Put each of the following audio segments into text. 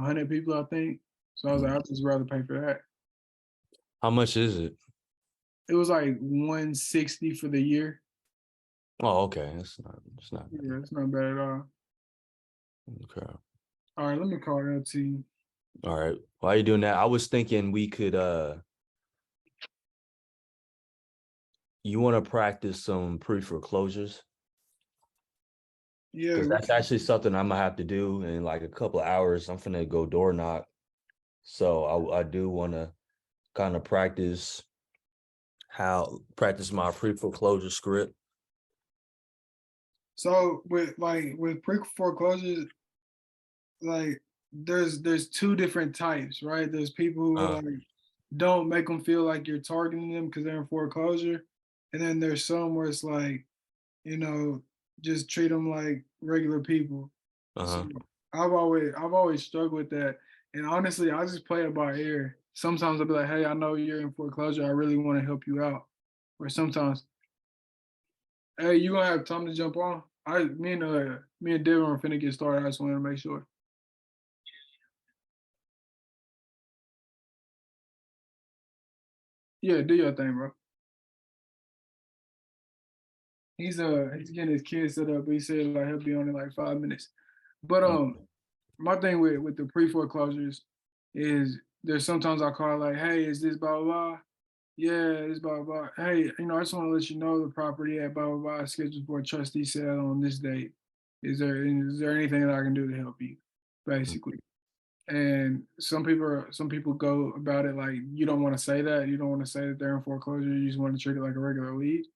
100 people, I think. So I was like, I'd just rather pay for that. How much is it? It was like 160 for the year. Oh, okay. It's not bad. Yeah, it's not bad at all. Okay. All right, let me call LT. All right. While you're doing that, I was thinking we could you want to practice some pre-foreclosures? Yeah, Because that's actually something I'm gonna have to do in like a couple of hours. I'm finna go door knock. So I do want to kind of practice my pre-foreclosure script. so with pre foreclosures, like there's two different types, right? There's people who Uh, like don't make them feel like you're targeting them because they're in foreclosure, and then there's some where it's like, you know, just treat them like regular people. So uh-huh. I've always struggled with that, and honestly, I just play it by ear. Sometimes I'll be like, "Hey, I know you're in foreclosure. I really want to help you out," or sometimes, "Hey, you gonna have time to jump on?" Me and Devin are finna get started. I just wanted to make sure. Yeah, do your thing, bro. He's getting his kids set up, but he said like he'll be on in like 5 minutes. But my thing with the pre foreclosures is there's sometimes I call like, hey, is this blah blah blah? Yeah, it's blah blah blah. Hey, I just want to let you know the property at blah blah blah is scheduled for a trustee sale on this date. Is there anything that I can do to help you? Basically. And some people go about it like you don't want to say that. You don't want to say that they're in foreclosure. You just want to treat it like a regular lead.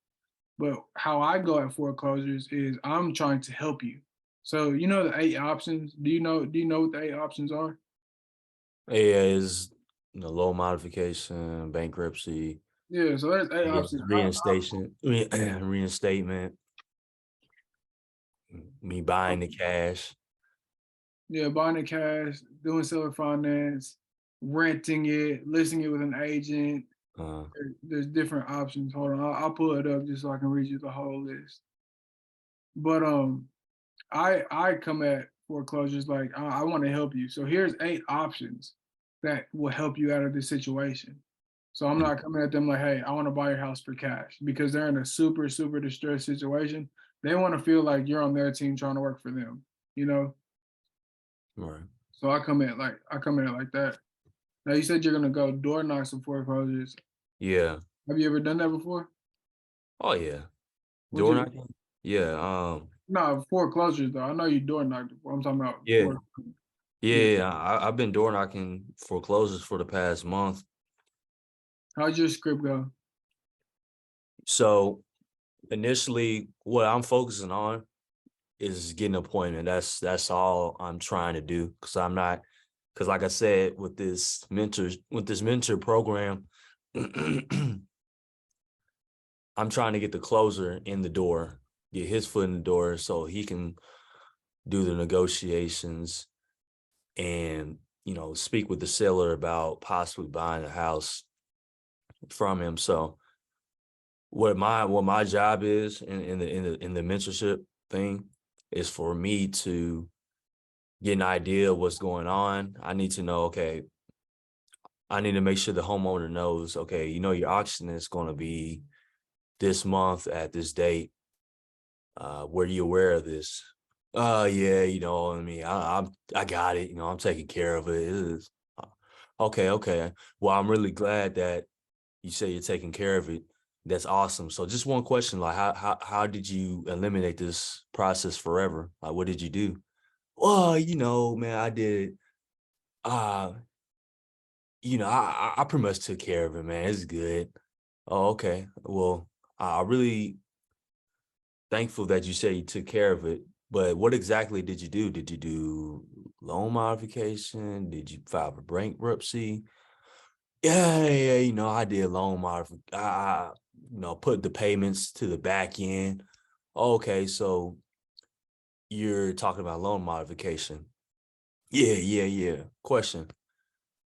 But how I go at foreclosures is I'm trying to help you. So you know the 8 options. Do you know what the 8 options are? AA is low modification, bankruptcy, Yeah, so there's 8 options. reinstatement, me buying the cash. Yeah, buying it cash, doing seller finance, renting it, listing it with an agent. Uh, There's different options. Hold on, I'll pull it up just so I can read you the whole list. But I come at foreclosures like I want to help you. So here's 8 options that will help you out of this situation. So I'm not coming at them like, hey, I want to buy your house for cash because they're in a super, super distressed situation. They want to feel like you're on their team trying to work for them, you know? right. So I come at it like that. Now you said you're gonna go door knock some foreclosures. Yeah. Have you ever done that before? Oh yeah. Would Door you knocking? Yeah. no foreclosures though? I know you door knocked before. I'm talking about Yeah. for yeah. Yeah. I've been door knocking foreclosures for the past month. How'd your script go? So initially, what I'm focusing on is getting an appointment. That's all I'm trying to do because I'm not because like I said with this mentor program, I'm trying to get the closer in the door, get his foot in the door so he can do the negotiations and speak with the seller about possibly buying a house from him. So what my job is in the mentorship thing is for me to get an idea of what's going on. I need to know, okay, I need to make sure the homeowner knows, okay, your auction is going to be this month at this date. Were you aware of this? Yeah, I mean, I got it. I'm taking care of it. It is okay. Okay. Well, I'm really glad that you say you're taking care of it. That's awesome. So, just one question: like, how did you eliminate this process forever? Like, what did you do? Well, man, I did. Uh, I pretty much took care of it, man. It's good. Oh, okay. Well, I really thankful that you say you took care of it. But what exactly did you do? Did you do loan modification? Did you file for bankruptcy? Yeah, yeah, I did loan modification. Put the payments to the back end. Okay, so you're talking about loan modification. Yeah, yeah, yeah. Question.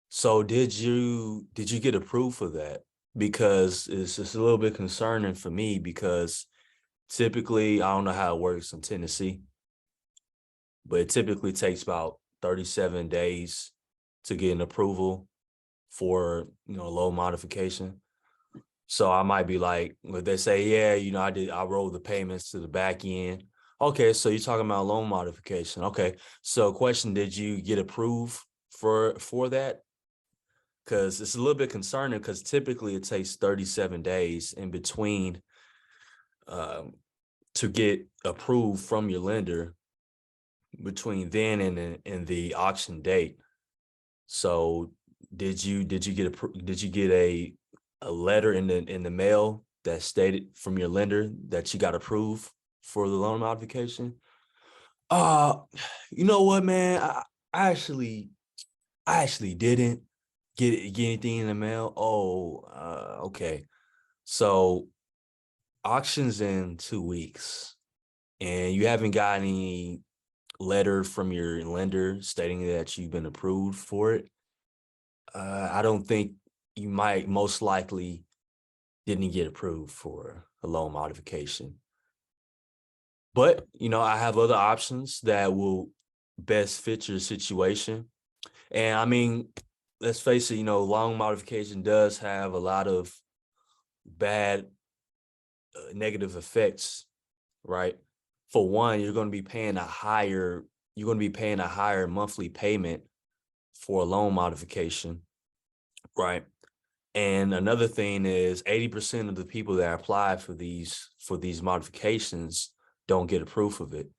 So did you get approved for that? Because it's just a little bit concerning for me because typically I don't know how it works in Tennessee, but it typically takes about 37 days to get an approval for, loan modification. So I might be like, if they say, yeah, I rolled the payments to the back end. Okay, so you're talking about loan modification. Okay. So question, did you get approved for that? Because it's a little bit concerning because typically it takes 37 days in between um, to get approved from your lender between then and the auction date. So did you get a letter in the mail that stated from your lender that you got approved for the loan modification? Uh, you know what, man? I actually I actually didn't get anything in the mail. Oh, okay. So auction's in 2 weeks, and you haven't got any letter from your lender stating that you've been approved for it. I don't think you might most likely didn't get approved for a loan modification. But, I have other options that will best fit your situation. And I mean, let's face it, loan modification does have a lot of bad negative effects, right? For one, you're going to be paying a higher monthly payment for a loan modification, right? And another thing is 80% of the people that apply for these modifications don't get approved of it.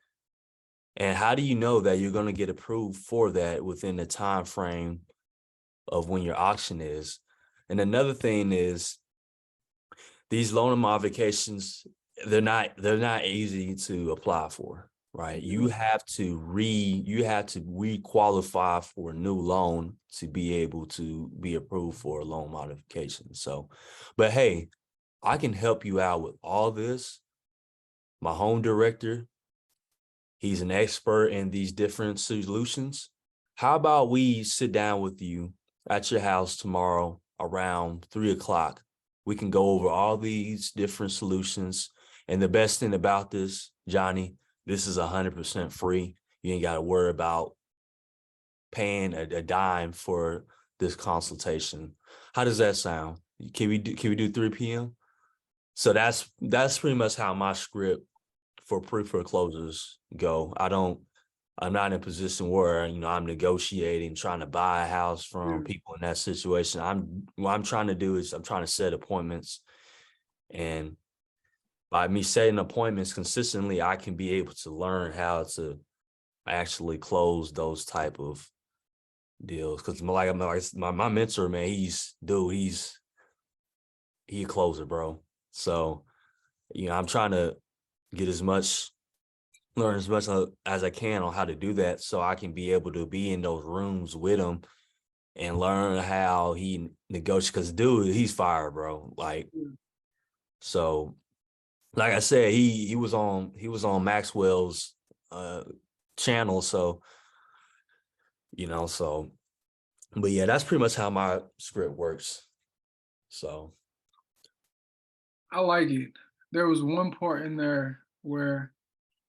And how do you know that you're going to get approved for that within the time frame of when your auction is? And another thing is these loan modifications, they're not easy to apply for, right? You have to re-qualify for a new loan to be able to be approved for a loan modification. So, but hey, I can help you out with all this. My home director, he's an expert in these different solutions. How about we sit down with you at your house tomorrow around 3 o'clock? We can go over all these different solutions. And the best thing about this, Johnny, this is 100% free. You ain't got to worry about paying a dime for this consultation. How does that sound? Can we do 3 p.m.? So that's pretty much how my script for pre-foreclosures go. I'm not in a position where, I'm negotiating, trying to buy a house from people in that situation. What I'm trying to do is I'm trying to set appointments. And by me setting appointments consistently, I can be able to learn how to actually close those type of deals. Cause my mentor, man, he's a closer, bro. So, I'm trying to get learn as much as I can on how to do that so I can be able to be in those rooms with him and learn how he negotiates. Because dude, he's fire, bro. So like I said, he was on Maxwell's channel. So, but yeah, that's pretty much how my script works. So I like it. There was one part in there where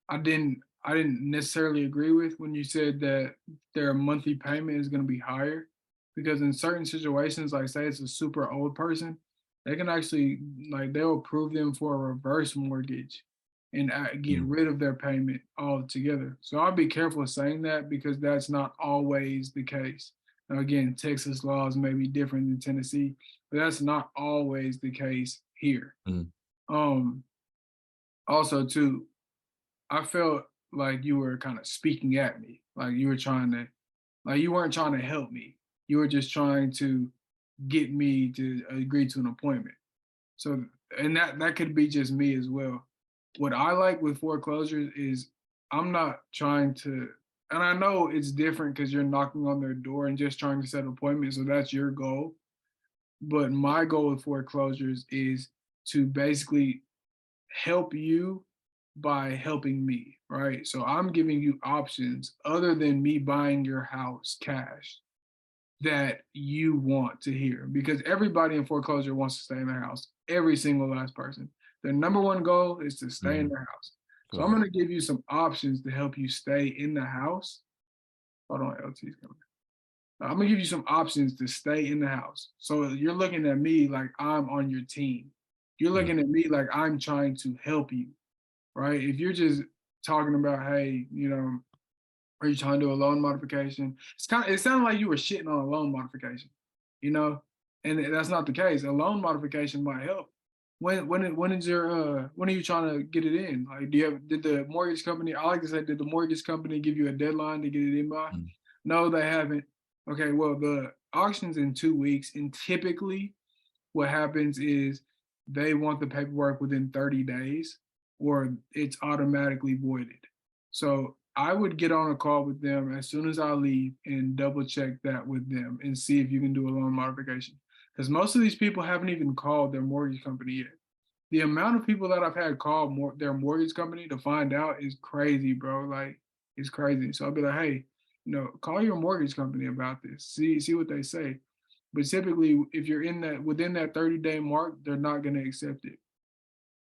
I didn't necessarily agree with when you said that their monthly payment is going to be higher, because in certain situations, like say it's a super old person, they can actually, like, they'll approve them for a reverse mortgage and get mm, rid of their payment altogether. So I'll be careful saying that because that's not always the case. Now, again, Texas laws may be different than Tennessee, but that's not always the case here. mm, Um, Also, too, I felt like you were kind of speaking at me, like you were trying to, like you weren't trying to help me. You were just trying to get me to agree to an appointment. So, and that could be just me as well. What I like with foreclosures is I'm not trying to, and I know it's different because you're knocking on their door and just trying to set an appointment. So that's your goal. But my goal with foreclosures is to basically help you by helping me, right? So I'm giving you options other than me buying your house cash that you want to hear, because everybody in foreclosure wants to stay in their house. Every single last person. Their number one goal is to stay in mm, their house. So I'm right. going to give you some options to help you stay in the house Hold on, LT's coming. I'm gonna give you some options to stay in the house. So you're looking at me like I'm on your team. You're Mm, looking at me like I'm trying to help you, right? If you're just talking about, hey, are you trying to do a loan modification? It sounded like you were shitting on a loan modification, you know, and that's not the case. A loan modification might help. When are you trying to get it in? Like, did the mortgage company? I like to say, did the mortgage company give you a deadline to get it in by? mm, No, they haven't. Okay, well, the auction's in 2 weeks, and typically what happens is they want the paperwork within 30 days or it's automatically voided. So I would get on a call with them as soon as I leave and double check that with them and see if you can do a loan modification. Because most of these people haven't even called their mortgage company yet. The amount of people that I've had call their mortgage company to find out is crazy, bro. Like, it's crazy. So I'll be like, hey, call your mortgage company about this. See what they say. But typically, if you're in that within that 30-day mark, they're not going to accept it.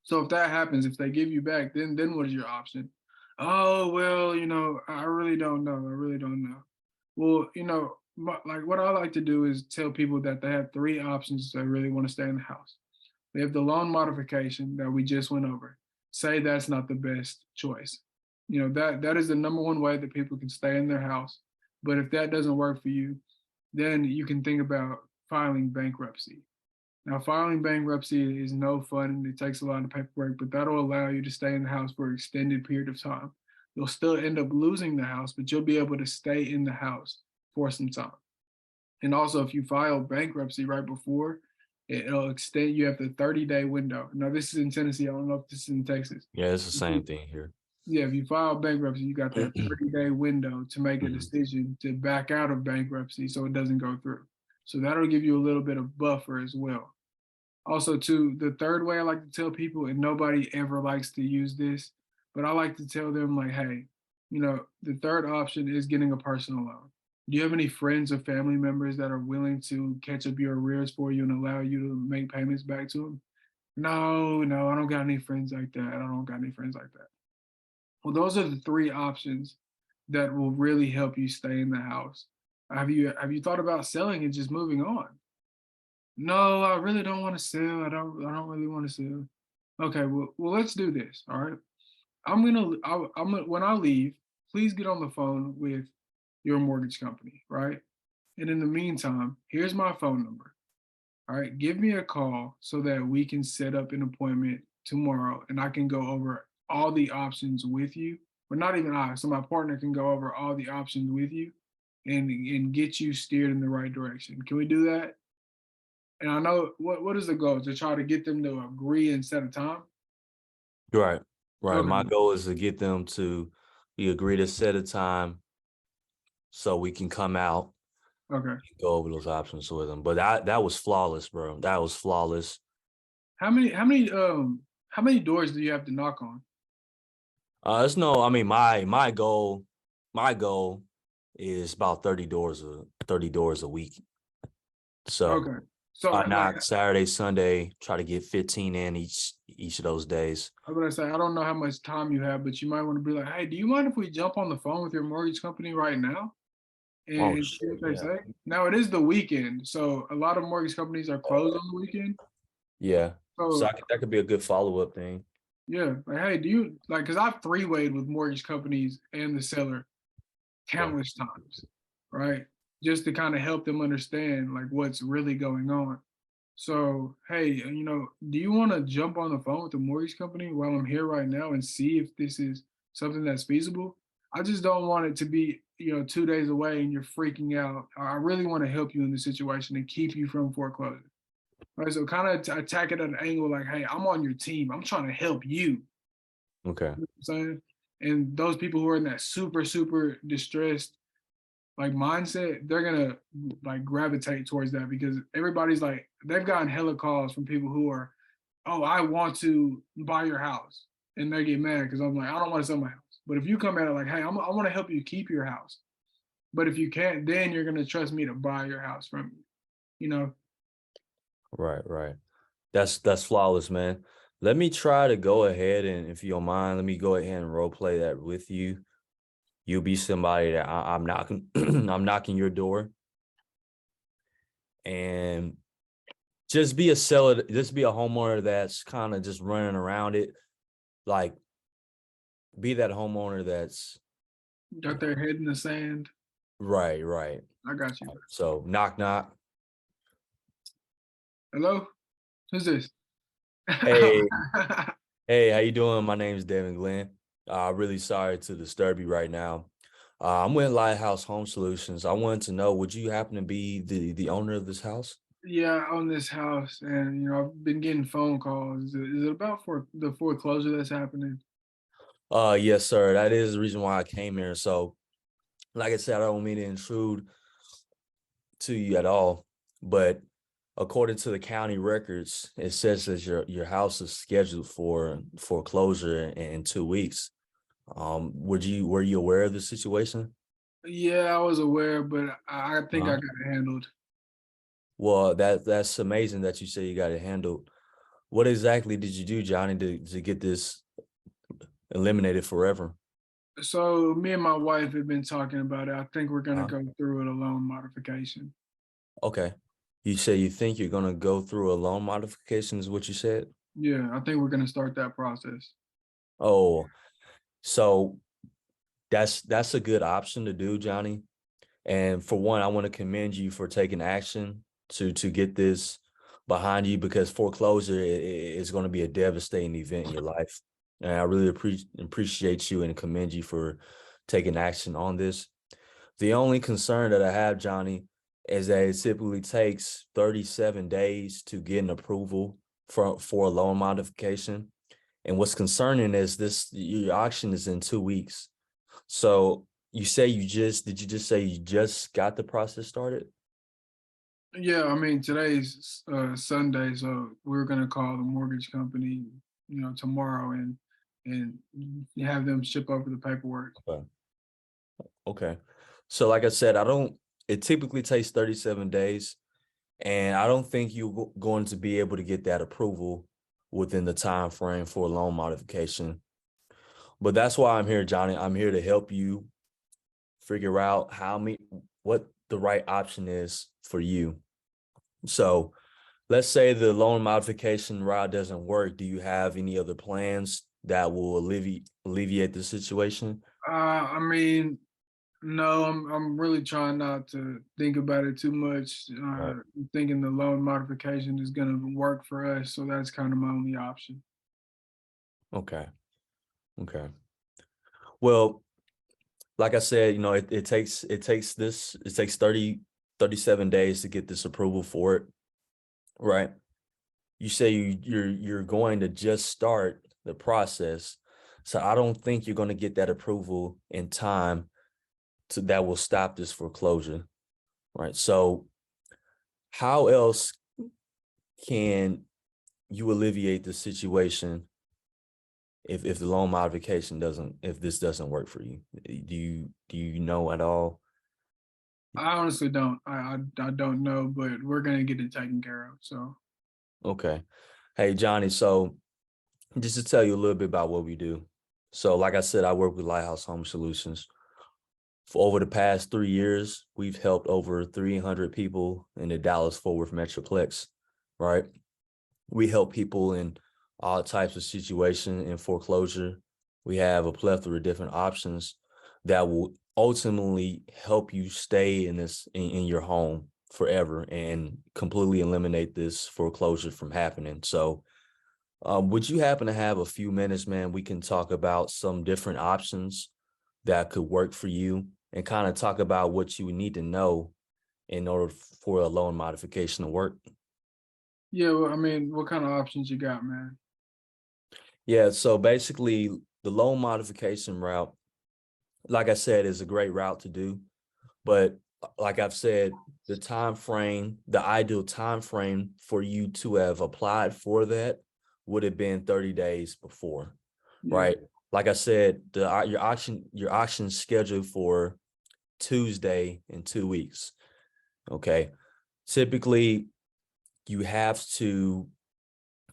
So if that happens, if they give you back, then what is your option? Oh well, I really don't know. I really don't know. Well, like what I like to do is tell people that they have three options if they really want to stay in the house. They have the loan modification that we just went over. Say that's not the best choice. That is the number one way that people can stay in their house. But if that doesn't work for you, then you can think about filing bankruptcy. Now, filing bankruptcy is no fun and it takes a lot of paperwork, but that'll allow you to stay in the house for an extended period of time. You'll still end up losing the house, but you'll be able to stay in the house for some time. And also, if you file bankruptcy right before, it'll extend, you have the 30-day window. Now, this is in Tennessee. I don't know if this is in Texas. yeah, it's the same thing here. Yeah, if you file bankruptcy, you got that 30-day window to make a Mhm. decision to back out of bankruptcy so it doesn't go through. So that'll give you a little bit of buffer as well. Also, too, the third way I like to tell people, and nobody ever likes to use this, but I like to tell them, like, hey, the third option is getting a personal loan. Do you have any friends or family members that are willing to catch up your arrears for you and allow you to make payments back to them? No, no, I don't got any friends like that. I don't got any friends like that. Well, those are the three options that will really help you stay in the house. Have you thought about selling and just moving on? No, I really don't want to sell. I don't really want to sell. Okay, well let's do this. All right. When I leave, please get on the phone with your mortgage company, right? And in the meantime, here's my phone number. All right, give me a call so that we can set up an appointment tomorrow and I can go over all the options with you. But not even I, so my partner can go over all the options with you and get you steered in the right direction. Can we do that? And I know what is the goal? To try to get them to agree and set a time? Right, right. My Okay, goal is to get them to we agree to set a time so we can come out okay. and go over those options with them. But that was flawless, bro. That was flawless. How many doors do you have to knock on? It's no, I mean my goal is about 30 doors a week. So Okay. So I like knock Saturday, Sunday, try to get 15 in each of those days. I'm gonna say I don't know how much time you have, but you might want to be like, hey, do you mind if we jump on the phone with your mortgage company right now Oh and see shit, what they yeah. say? Now it is the weekend, so a lot of mortgage companies are closed on the weekend. Yeah. So So that could be a good follow-up thing. yeah, like hey, do you like because I've three-wayed with mortgage companies and the seller Yeah. countless times, right? Just to kind of help them understand like what's really going on. So, hey, do you want to jump on the phone with the mortgage company while I'm here right now and see if this is something that's feasible? I just don't want it to be, 2 days away and you're freaking out. I really want to help you in the situation and keep you from foreclosure. Right. So kind of attack it at an angle like, hey, I'm on your team. I'm trying to help you. Okay. You know what I'm saying? And those people who are in that super, super distressed like mindset, they're gonna like gravitate towards that because everybody's like they've gotten hella calls from people who are, oh, I want to buy your house, and they get mad because I'm like, I don't want to sell my house. But if you come at it like, hey, I want to help you keep your house, but if you can't, then you're gonna trust me to buy your house from you. You know, Right, right. That's flawless, man. Let me try to go ahead and if you don't mind, let me go ahead and role play that with you. You'll be somebody that I'm knocking, I'm knocking your door, and just be a seller, just be a homeowner that's kind of just running around it. Like, be that homeowner that's Got their head in the sand. right, right. I got you. So knock, knock. Hello? Who's this? Hey, hey, how you doing? My name is Devin Glenn. Really sorry to disturb you right now. I'm with Lighthouse Home Solutions. I wanted to know, would you happen to be the owner of this house? Yeah, I own this house, and I've been getting phone calls. Is it about for the foreclosure that's happening? Yes, sir. That is the reason why I came here. So, like I said, I don't mean to intrude to you at all, but according to the county records, it says that your house is scheduled for foreclosure in 2 weeks. Were you aware of the situation? Yeah, I was aware, but I think I Uh-huh. got it handled. Well, that's amazing that you say you got it handled. What exactly did you do, Johnny, to get this eliminated forever? So me and my wife have been talking about it. I think we're gonna Uh, go through it a loan modification. okay. You say you think you're gonna go through a loan modification, is what you said? Yeah, I think we're gonna start that process. Oh, so that's a good option to do, Johnny. And for one, I want to commend you for taking action to get this behind you, because foreclosure is going to be a devastating event in your life. And I really appreciate you and commend you for taking action on this. The only concern that I have, Johnny, is that it typically takes 37 days to get an approval for a loan modification. And what's concerning is this, your auction is in 2 weeks. So did you just say you just got the process started? Yeah, I mean today's Sunday, so we're gonna call the mortgage company, tomorrow and have them ship over the paperwork. Okay. Okay. So like I said, it typically takes 37 days, and I don't think you're going to be able to get that approval within the time frame for a loan modification. But that's why I'm here, Johnny. I'm here to help you figure out what the right option is for you. So let's say the loan modification route doesn't work. Do you have any other plans that will alleviate the situation? I mean, no, I'm really trying not to think about it too much. Right. I'm thinking the loan modification is gonna work for us, so that's kind of my only option. Okay. Okay. Well, like I said, it takes 37 days to get this approval for it, right? You say you're going to just start the process. So I don't think you're going to get that approval in time that will stop this foreclosure, right? So how else can you alleviate the situation if the loan modification doesn't if this doesn't work for you? Do you know at all? I honestly don't. I don't know, but we're gonna get it taken care of. So Okay. Hey, Johnny, so just to tell you a little bit about what we do. So, like I said, I work with Lighthouse Home Solutions. For over the past 3 years, we've helped over 300 people in the Dallas-Fort Worth Metroplex, right? We help people in all types of situations in foreclosure. We have a plethora of different options that will ultimately help you stay in your home forever and completely eliminate this foreclosure from happening. So, would you happen to have a few minutes, man? We can talk about some different options that could work for you and kind of talk about what you would need to know in order for a loan modification to work. yeah, well, I mean, what kind of options you got, man? Yeah, so basically the loan modification route, like I said, is a great route to do. But like I've said, the ideal time frame for you to have applied for that would have been 30 days before, Yeah, right? Like I said, your auction's scheduled for Tuesday in 2 weeks. Okay. Typically, you have to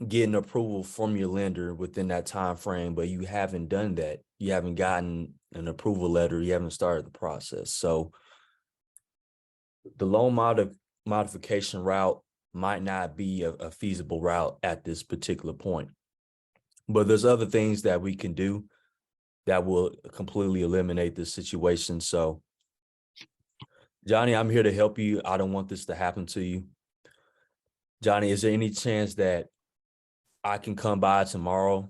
get an approval from your lender within that time frame, but you haven't done that. You haven't gotten an approval letter. You haven't started the process. So the loan modification route might not be a feasible route at this particular point. But there's other things that we can do that will completely eliminate this situation. So, Johnny, I'm here to help you. I don't want this to happen to you. Johnny, is there any chance that I can come by tomorrow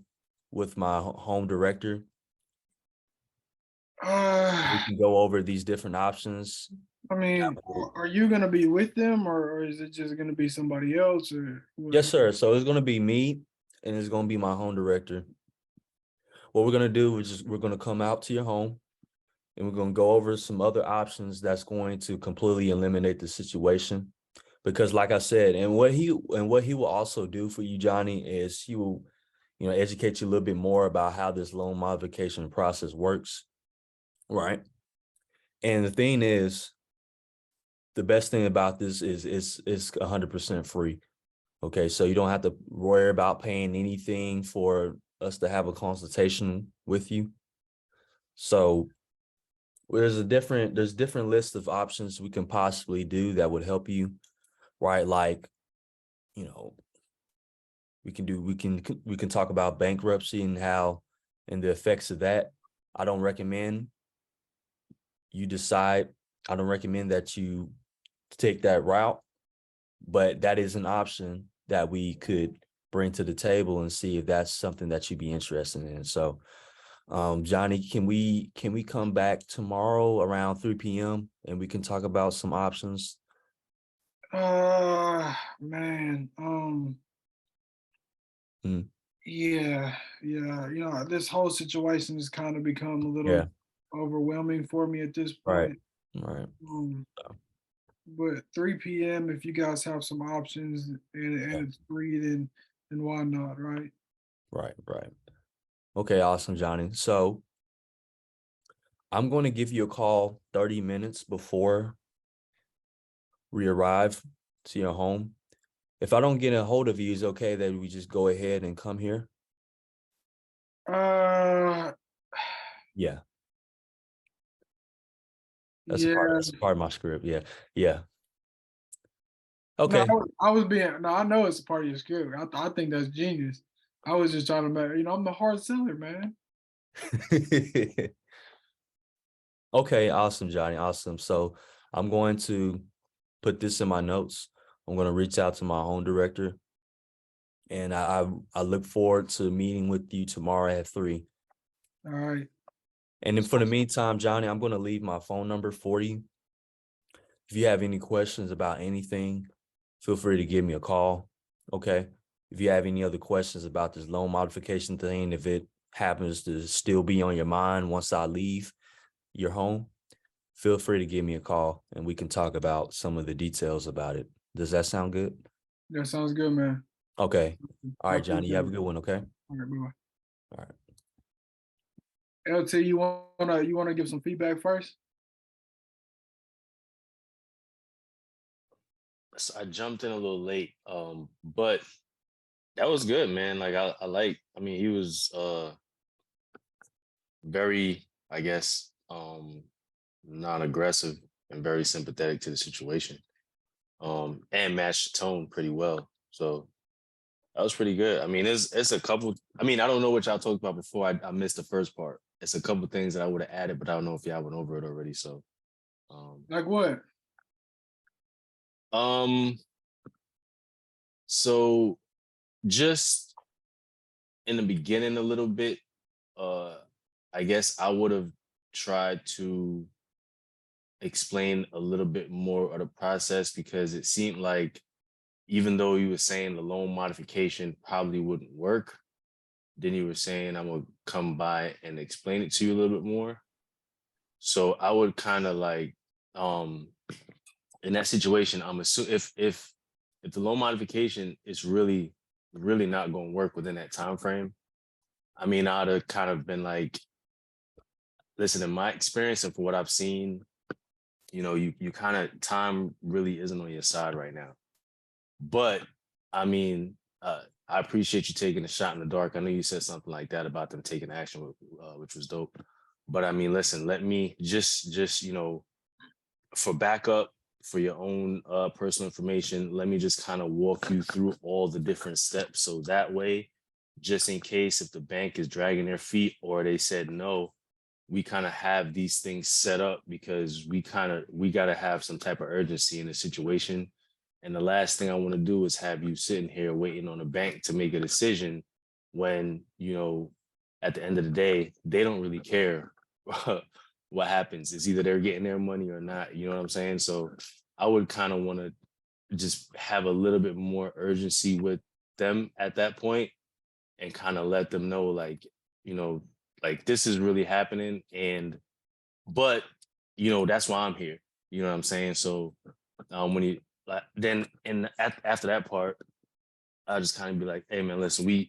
with my home director? We can go over these different options. I mean, are you gonna be with them, or is it just gonna be somebody else, or what? Yes, sir. So it's going to be me and it's going to be my home director. What we're going to do is we're going to come out to your home and we're going to go over some other options that's going to completely eliminate the situation. Because like I said, and what he will also do for you, Johnny, is he will, educate you a little bit more about how this loan modification process works. Right. And the thing is, the best thing about this is it's 100% free. Okay, so you don't have to worry about paying anything for us to have a consultation with you. So there's different lists of options we can possibly do that would help you, right? Like, we can talk about bankruptcy and how and the effects of that. I don't recommend you decide. I don't recommend that you take that route, but that is an option that we could bring to the table and see if that's something that you'd be interested in. So, Johnny, can we come back tomorrow around 3 p.m. and we can talk about some options? Man, Mm, yeah, this whole situation has kind of become a little yeah, overwhelming for me at this right, point. right, Um, but 3 p.m. if you guys have some options yeah, and it's free, then why not, right? right, right. Okay, awesome, Johnny. So I'm going to give you a call 30 minutes before we arrive to your home. If I don't get a hold of you, is it okay that we just go ahead and come here? Uh, Yeah, yeah. that's a part of my script. Yeah, yeah. No, Okay. I was being no. I know it's a part of your skill. I think that's genius. I was just trying to make I'm the hard seller, man. Okay, awesome, Johnny. Awesome. So I'm going to put this in my notes. I'm going to reach out to my home director, and I look forward to meeting with you tomorrow at 3. All right. And then for the meantime, Johnny, I'm going to leave my phone number for you. If you have any questions about anything, feel free to give me a call. Okay. If you have any other questions about this loan modification thing, if it happens to still be on your mind once I leave your home, feel free to give me a call and we can talk about some of the details about it. Does that sound good? That sounds good, man. Okay. All I right, Johnny, you appreciate have a it. good one. Okay. All right, bye bye. All right. LT, you wanna give some feedback first? So I jumped in a little late, but that was good, man. Like I mean, he was very, I guess, non-aggressive and very sympathetic to the situation. And matched the tone pretty well. So that was pretty good. I mean, it's a couple. I mean, I don't know what y'all talked about before. I missed the first part. It's a couple things that I would have added, but I don't know if y'all went over it already. So, um, Like what? um, so just in the beginning a little bit, I guess I would have tried to explain a little bit more of the process because it seemed like even though you were saying the loan modification probably wouldn't work, then you were saying I'm gonna come by and explain it to you a little bit more. So I would kind of like in that situation, I'm assuming if the loan modification is really not gonna work within that time frame, I mean I'd have kind of been like, listen, in my experience and from what I've seen, you kind of time really isn't on your side right now. But I mean, I appreciate you taking a shot in the dark. I know you said something like that about them taking action, which was dope. But I mean, listen, let me just for backup, for your own personal information, let me just kind of walk you through all the different steps. So that way, just in case if the bank is dragging their feet or they said no, we kind of have these things set up because we got to have some type of urgency in the situation. And the last thing I want to do is have you sitting here waiting on the bank to make a decision when, at the end of the day, they don't really care what happens. It's either they're getting their money or not. You know what I'm saying? So I would kind of want to just have a little bit more urgency with them at that point and kind of let them know, like, like this is really happening. But that's why I'm here. You know what I'm saying? So when you then and after that part, I'll just kind of be like, hey man, listen,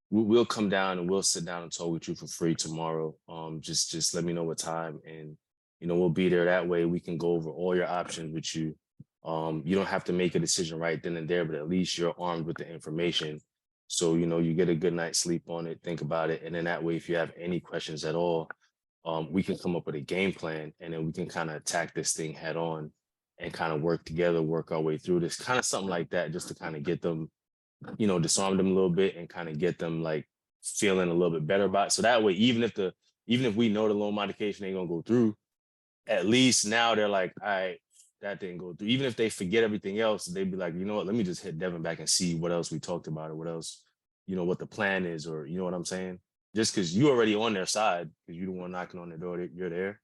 we'll come down and we'll sit down and talk with you for free tomorrow. Just let me know what time, and we'll be there. That way we can go over all your options with you. You don't have to make a decision right then and there, but at least you're armed with the information. So you get a good night's sleep on it, think about it, and then that way, if you have any questions at all, we can come up with a game plan, and then we can kind of attack this thing head on and kind of work together, work our way through this, kind of something like that, just to kind of get them, disarm them a little bit and kind of get them like feeling a little bit better about it. So that way, even if we know the loan modification ain't gonna go through, at least now they're like, all right, that didn't go through. Even if they forget everything else, they'd be like, you know what, let me just hit Devin back and see what else we talked about or what else, what the plan is, or you know what I'm saying? Just because you already on their side, because you're the one knocking on their door, you're there.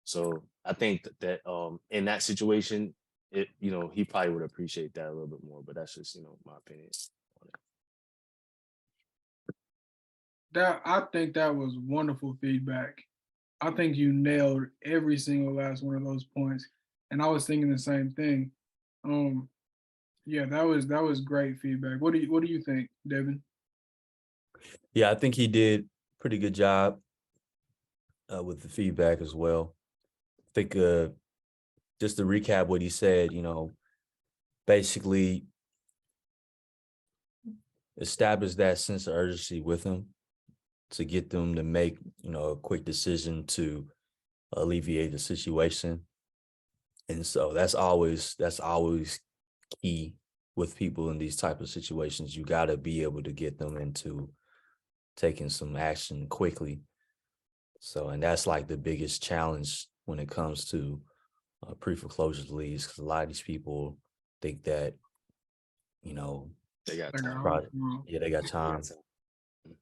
So I think that in that situation, he probably would appreciate that a little bit more. But that's just my opinion on it. I think that was wonderful feedback. I think you nailed every single last one of those points. And I was thinking the same thing. Um, yeah, that was great feedback. What do you think, Devin? Yeah, I think he did pretty good job with the feedback as well. I think just to recap what he said, basically establish that sense of urgency with them to get them to make, a quick decision to alleviate the situation. And so that's always key with people in these type of situations. You got to be able to get them into taking some action quickly. So, and that's like the biggest challenge when it comes to pre-foreclosure leads, because a lot of these people think that, They got Like, time. right, yeah, they got time,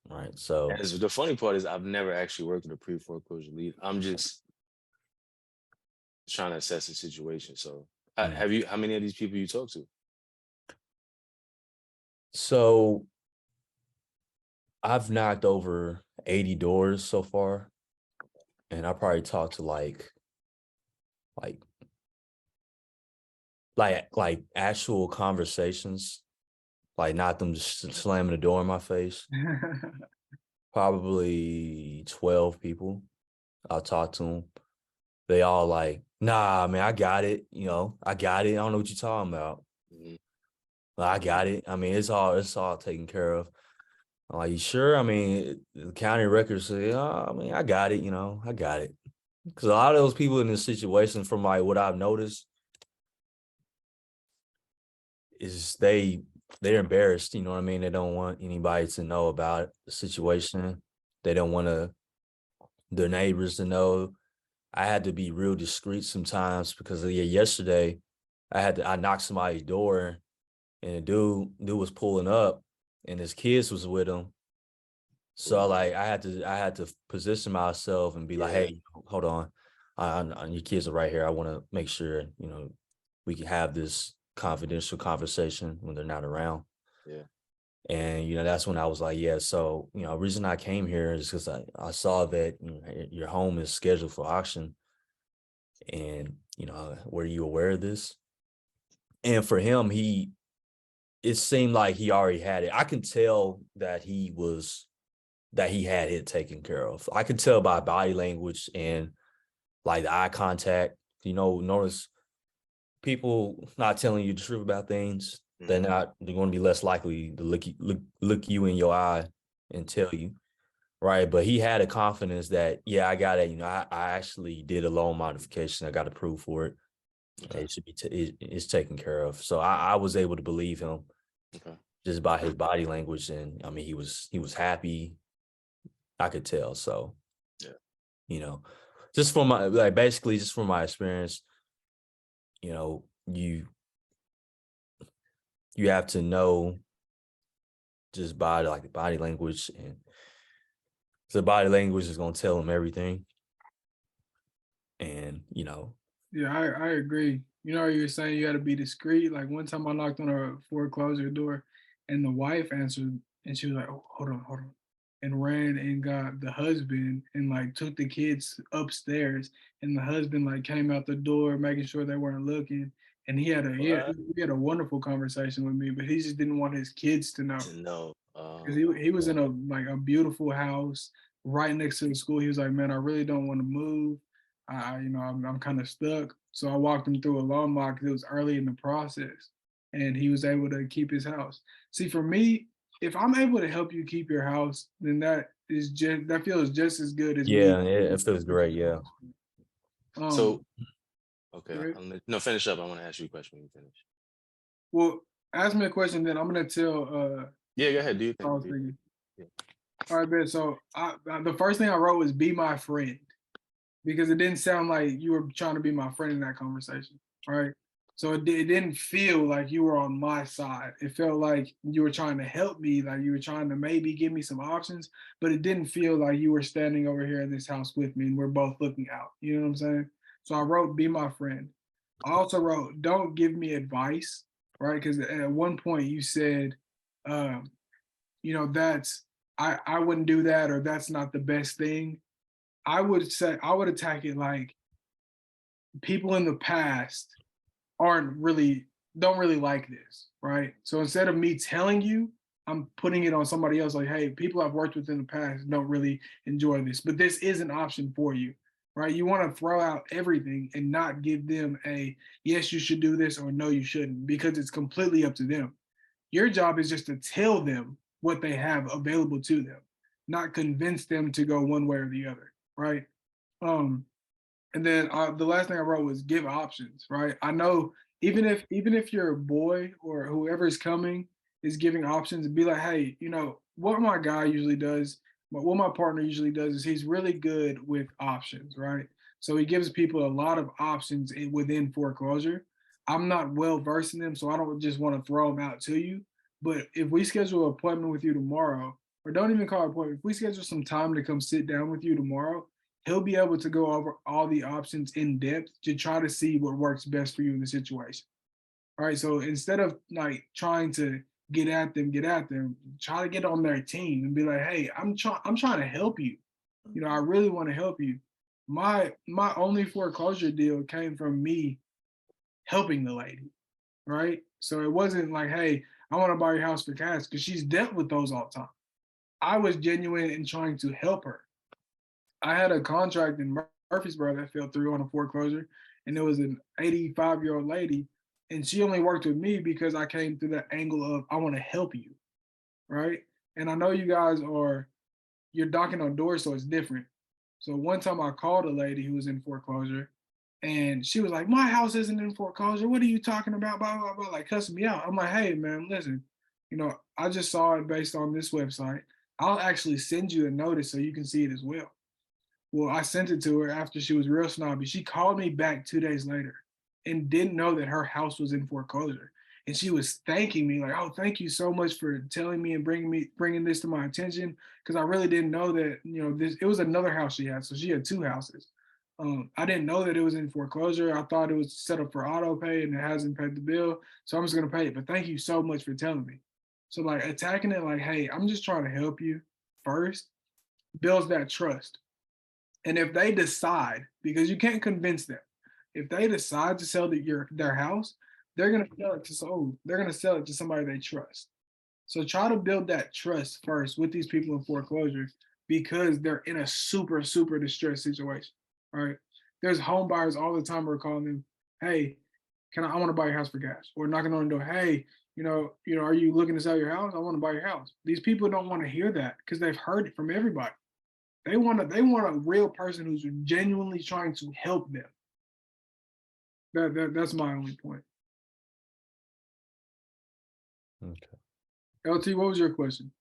right? So, And the funny part is I've never actually worked with a pre-foreclosure lead. I'm just trying to assess the situation. So how many of these people you talk to? so I've knocked over 80 doors so far, and I probably talked to like actual conversations, like not them just slamming the door in my face. Probably 12 people. I'll talk to them. They all like, nah, man, I got it. I got it. I don't know what you're talking about. Mhm. I got it. I mean, it's all taken care of. I'm like, you sure? I mean, the county records say, oh, I mean, I got it. I got it. Because a lot of those people in this situation, from like what I've noticed, is they're embarrassed. You know what I mean? They don't want anybody to know about the situation. They don't want their neighbors to know. I had to be real discreet sometimes because yesterday I knocked somebody's door, and the dude was pulling up and his kids was with him. So like I had to position myself and be like, Yeah. hey, hold on. Your kids are right here. I want to make sure, we can have this confidential conversation when they're not around. Yeah. And, that's when I was like, yeah, so, the reason I came here is because I saw that your home is scheduled for auction. And, were you aware of this? And for him, it seemed like he already had it. I can tell that he had it taken care of. I could tell by body language and like the eye contact. Notice people not telling you the truth about things. They're going to be less likely to look you in your eye and tell you. Right. But he had a confidence that, yeah, I got it. I actually did a loan modification. I got approved for it. Okay. It should be, it's taken care of. So I was able to believe him Okay. just by his body language. And I mean, he was happy. I could tell. So, Yeah. Just from my, basically just from my experience, you have to know just by like the body language, and the body language is going to tell him everything. And, Yeah, I agree. You were saying you got to be discreet. Like one time I knocked on a foreclosure door and the wife answered and she was like, oh, hold on. And ran and got the husband and like took the kids upstairs. And the husband like came out the door making sure they weren't looking. And What? he had a wonderful conversation with me, but he just didn't want his kids to know. To know. Because he was in a beautiful house right next to the school. He was like, man, I really don't want to move. I'm kind of stuck. So I walked him through a loan mod because it was early in the process, and he was able to keep his house. See, for me, if I'm able to help you keep your house, then that feels just as good as me. yeah, it feels great. Yeah. Um, So, okay. right? No, finish up. I want to ask you a question when you finish. Well, ask me a question, then I'm gonna tell. Yeah, go ahead. Do you I think? was thinking. Yeah. All right, Ben. So the first thing I wrote was "be my friend." Because it didn't sound like you were trying to be my friend in that conversation, right? So it didn't feel like you were on my side. It felt like you were trying to help me, like you were trying to maybe give me some options, but it didn't feel like you were standing over here in this house with me and we're both looking out. You know what I'm saying? So I wrote, be my friend. I also wrote, don't give me advice, right? Because at one point you said, um, that's, I wouldn't do that or that's not the best thing. I would attack it like people in the past don't really like this, right? So instead of me telling you, I'm putting it on somebody else like, hey, people I've worked with in the past don't really enjoy this, but this is an option for you, right? You want to throw out everything and not give them a yes, you should do this or no, you shouldn't, because it's completely up to them. Your job is just to tell them what they have available to them, not convince them to go one way or the other, right? Um, and then the last thing I wrote was give options, right? I know even if your boy or whoever is coming is giving options, be like, hey, what my guy usually does, what my partner usually does is he's really good with options, right? So he gives people a lot of options within foreclosure. I'm not well versed in them, so I don't just want to throw them out to you. But if we schedule an appointment with you tomorrow, or don't even call it an appointment, if we schedule some time to come sit down with you tomorrow, he'll be able to go over all the options in depth to try to see what works best for you in the situation. All right. So instead of like trying to get at them, try to get on their team and be like, hey, I'm trying to help you. I really want to help you. My only foreclosure deal came from me helping the lady. Right. So it wasn't like, hey, I want to buy your house for cash because she's dealt with those all the time. I was genuine in trying to help her. I had a contract in Murfreesboro that fell through on a foreclosure, and it was an 85-year-old lady, and she only worked with me because I came through that angle of I want to help you, right? And I know you guys you're knocking on doors, so it's different. So one time I called a lady who was in foreclosure, and she was like, "My house isn't in foreclosure. What are you talking about?" Blah blah blah, like cussing me out. I'm like, "Hey man, listen, I just saw it based on this website. I'll actually send you a notice so you can see it as well." Well, I sent it to her after she was real snobby. She called me back 2 days later and didn't know that her house was in foreclosure. And she was thanking me like, "Oh, thank you so much for telling me and bringing this to my attention because I really didn't know that this it was another house she had, so she had two houses. I didn't know that it was in foreclosure. I thought it was set up for auto pay and it hasn't paid the bill, so I'm just gonna pay it. But thank you so much for telling me." So like attacking it like, "Hey, I'm just trying to help you," first builds that trust. And if they decide, because you can't convince them, if they decide to sell their house, they're gonna sell it to somebody they trust. So try to build that trust first with these people in foreclosure because they're in a super, super distressed situation. Right. There's home buyers all the time who are calling them, hey, I want to buy your house for cash. Or knocking on the door, hey, are you looking to sell your house? I want to buy your house. These people don't want to hear that because they've heard it from everybody. They want a real person who's genuinely trying to help them. That's my only point. Okay. LT, what was your question?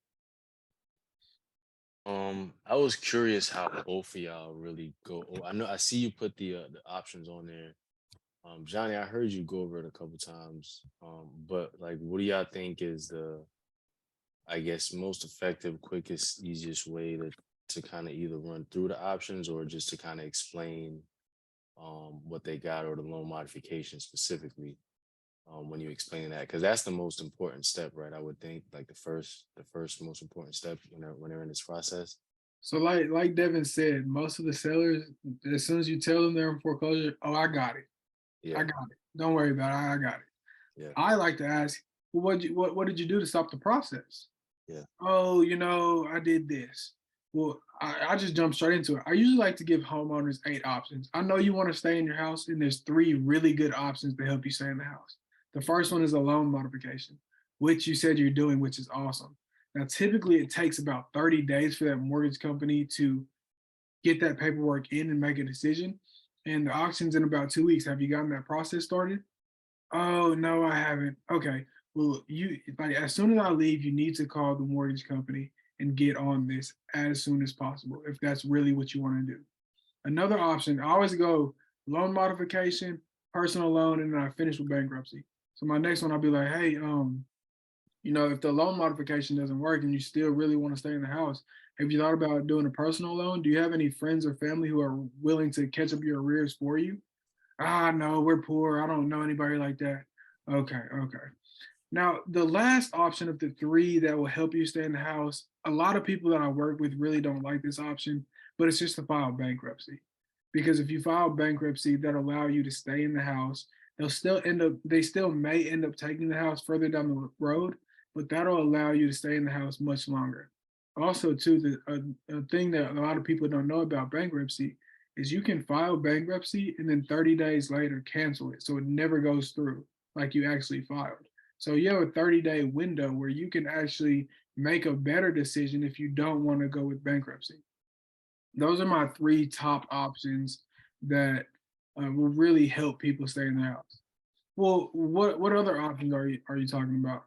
I was curious how both of y'all really go. I know I see you put the options on there. Johnny, I heard you go over it a couple times. But like, what do y'all think is the, I guess, most effective, quickest, easiest way to kind of either run through the options or just to kind of explain what they got or the loan modification specifically when you explain that? Because that's the most important step, right? I would think like the first most important step when they're in this process. So like Devin said, most of the sellers, as soon as you tell them they're in foreclosure, oh, I got it. I Yeah, got it. Don't worry about it. I got it. yeah, I like to ask, well, what did you do to stop the process? yeah, Oh, I did this. Well, I just jump straight into it. I usually like to give homeowners 8 options. I know you want to stay in your house, and there's 3 really good options to help you stay in the house. The first one is a loan modification, which you said you're doing, which is awesome. Now, typically, it takes about 30 days for that mortgage company to get that paperwork in and make a decision. And the auction's in about 2 weeks. Have you gotten that process started? Oh, no, I haven't. Okay. Well, you like as soon as I leave, you need to call the mortgage company and get on this as soon as possible if that's really what you want to do. Another option, I always go loan modification, personal loan, and then I finish with bankruptcy. So my next one, I'll be like, hey, if the loan modification doesn't work and you still really want to stay in the house, have you thought about doing a personal loan? Do you have any friends or family who are willing to catch up your arrears for you? Ah, no, we're poor. I don't know anybody like that. Okay, okay. Now, the last option of the 3 that will help you stay in the house, a lot of people that I work with really don't like this option, but it's just to file bankruptcy. Because if you file bankruptcy, that allow you to stay in the house. They still may end up taking the house further down the road, but that'll allow you to stay in the house much longer. Also, too, a thing that a lot of people don't know about bankruptcy is you can file bankruptcy and then 30 days later cancel it. So it never goes through like you actually filed. So you have a 30-day window where you can actually make a better decision if you don't want to go with bankruptcy. Those are my 3 top options that will really help people stay in the house. Well, what other options are you talking about?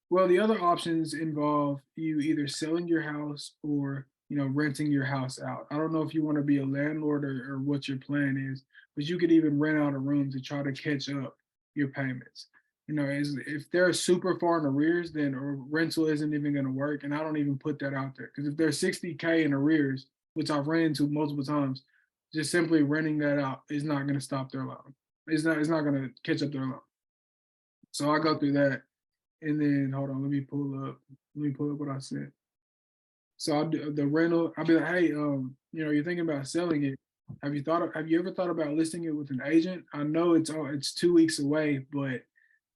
Well, the other options involve you either selling your house or renting your house out. I don't know if you want to be a landlord or what your plan is, but you could even rent out a room to try to catch up your payments. If they're super far in arrears, then a rental isn't even going to work, and I don't even put that out there because if they're 60K in arrears, which I've ran into multiple times, just simply renting that out is not going to stop their loan. It's not going to catch up their loan. So I go through that, and then hold on, let me pull up what I said. So I'll do the rental. I'll be like, hey, you're thinking about selling it. Have you ever thought about listing it with an agent? I know it's 2 weeks away, but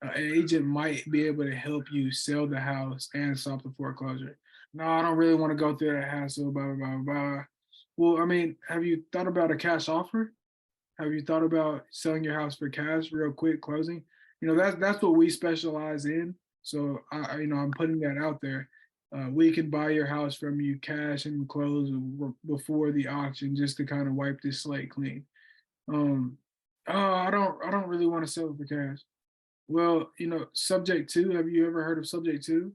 an agent might be able to help you sell the house and stop the foreclosure. No, I don't really want to go through that hassle, blah, blah, blah, blah. Well, I mean, have you thought about a cash offer? Have you thought about selling your house for cash, real quick closing? That's what we specialize in. So I'm putting that out there. We can buy your house from you cash and close before the auction, just to kind of wipe this slate clean. Um, oh, I don't really want to sell it for cash. Well, subject to. Have you ever heard of subject to?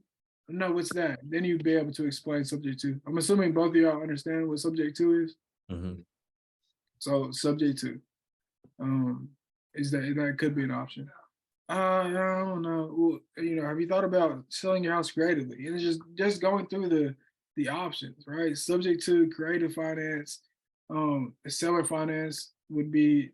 No, what's that? Then you'd be able to explain subject to. I'm assuming both of y'all understand what subject to is. Hmm. So subject to. Um, is that could be an option. I don't know. Well, have you thought about selling your house creatively? And it's just going through the options, right? Subject to creative finance, seller finance would be.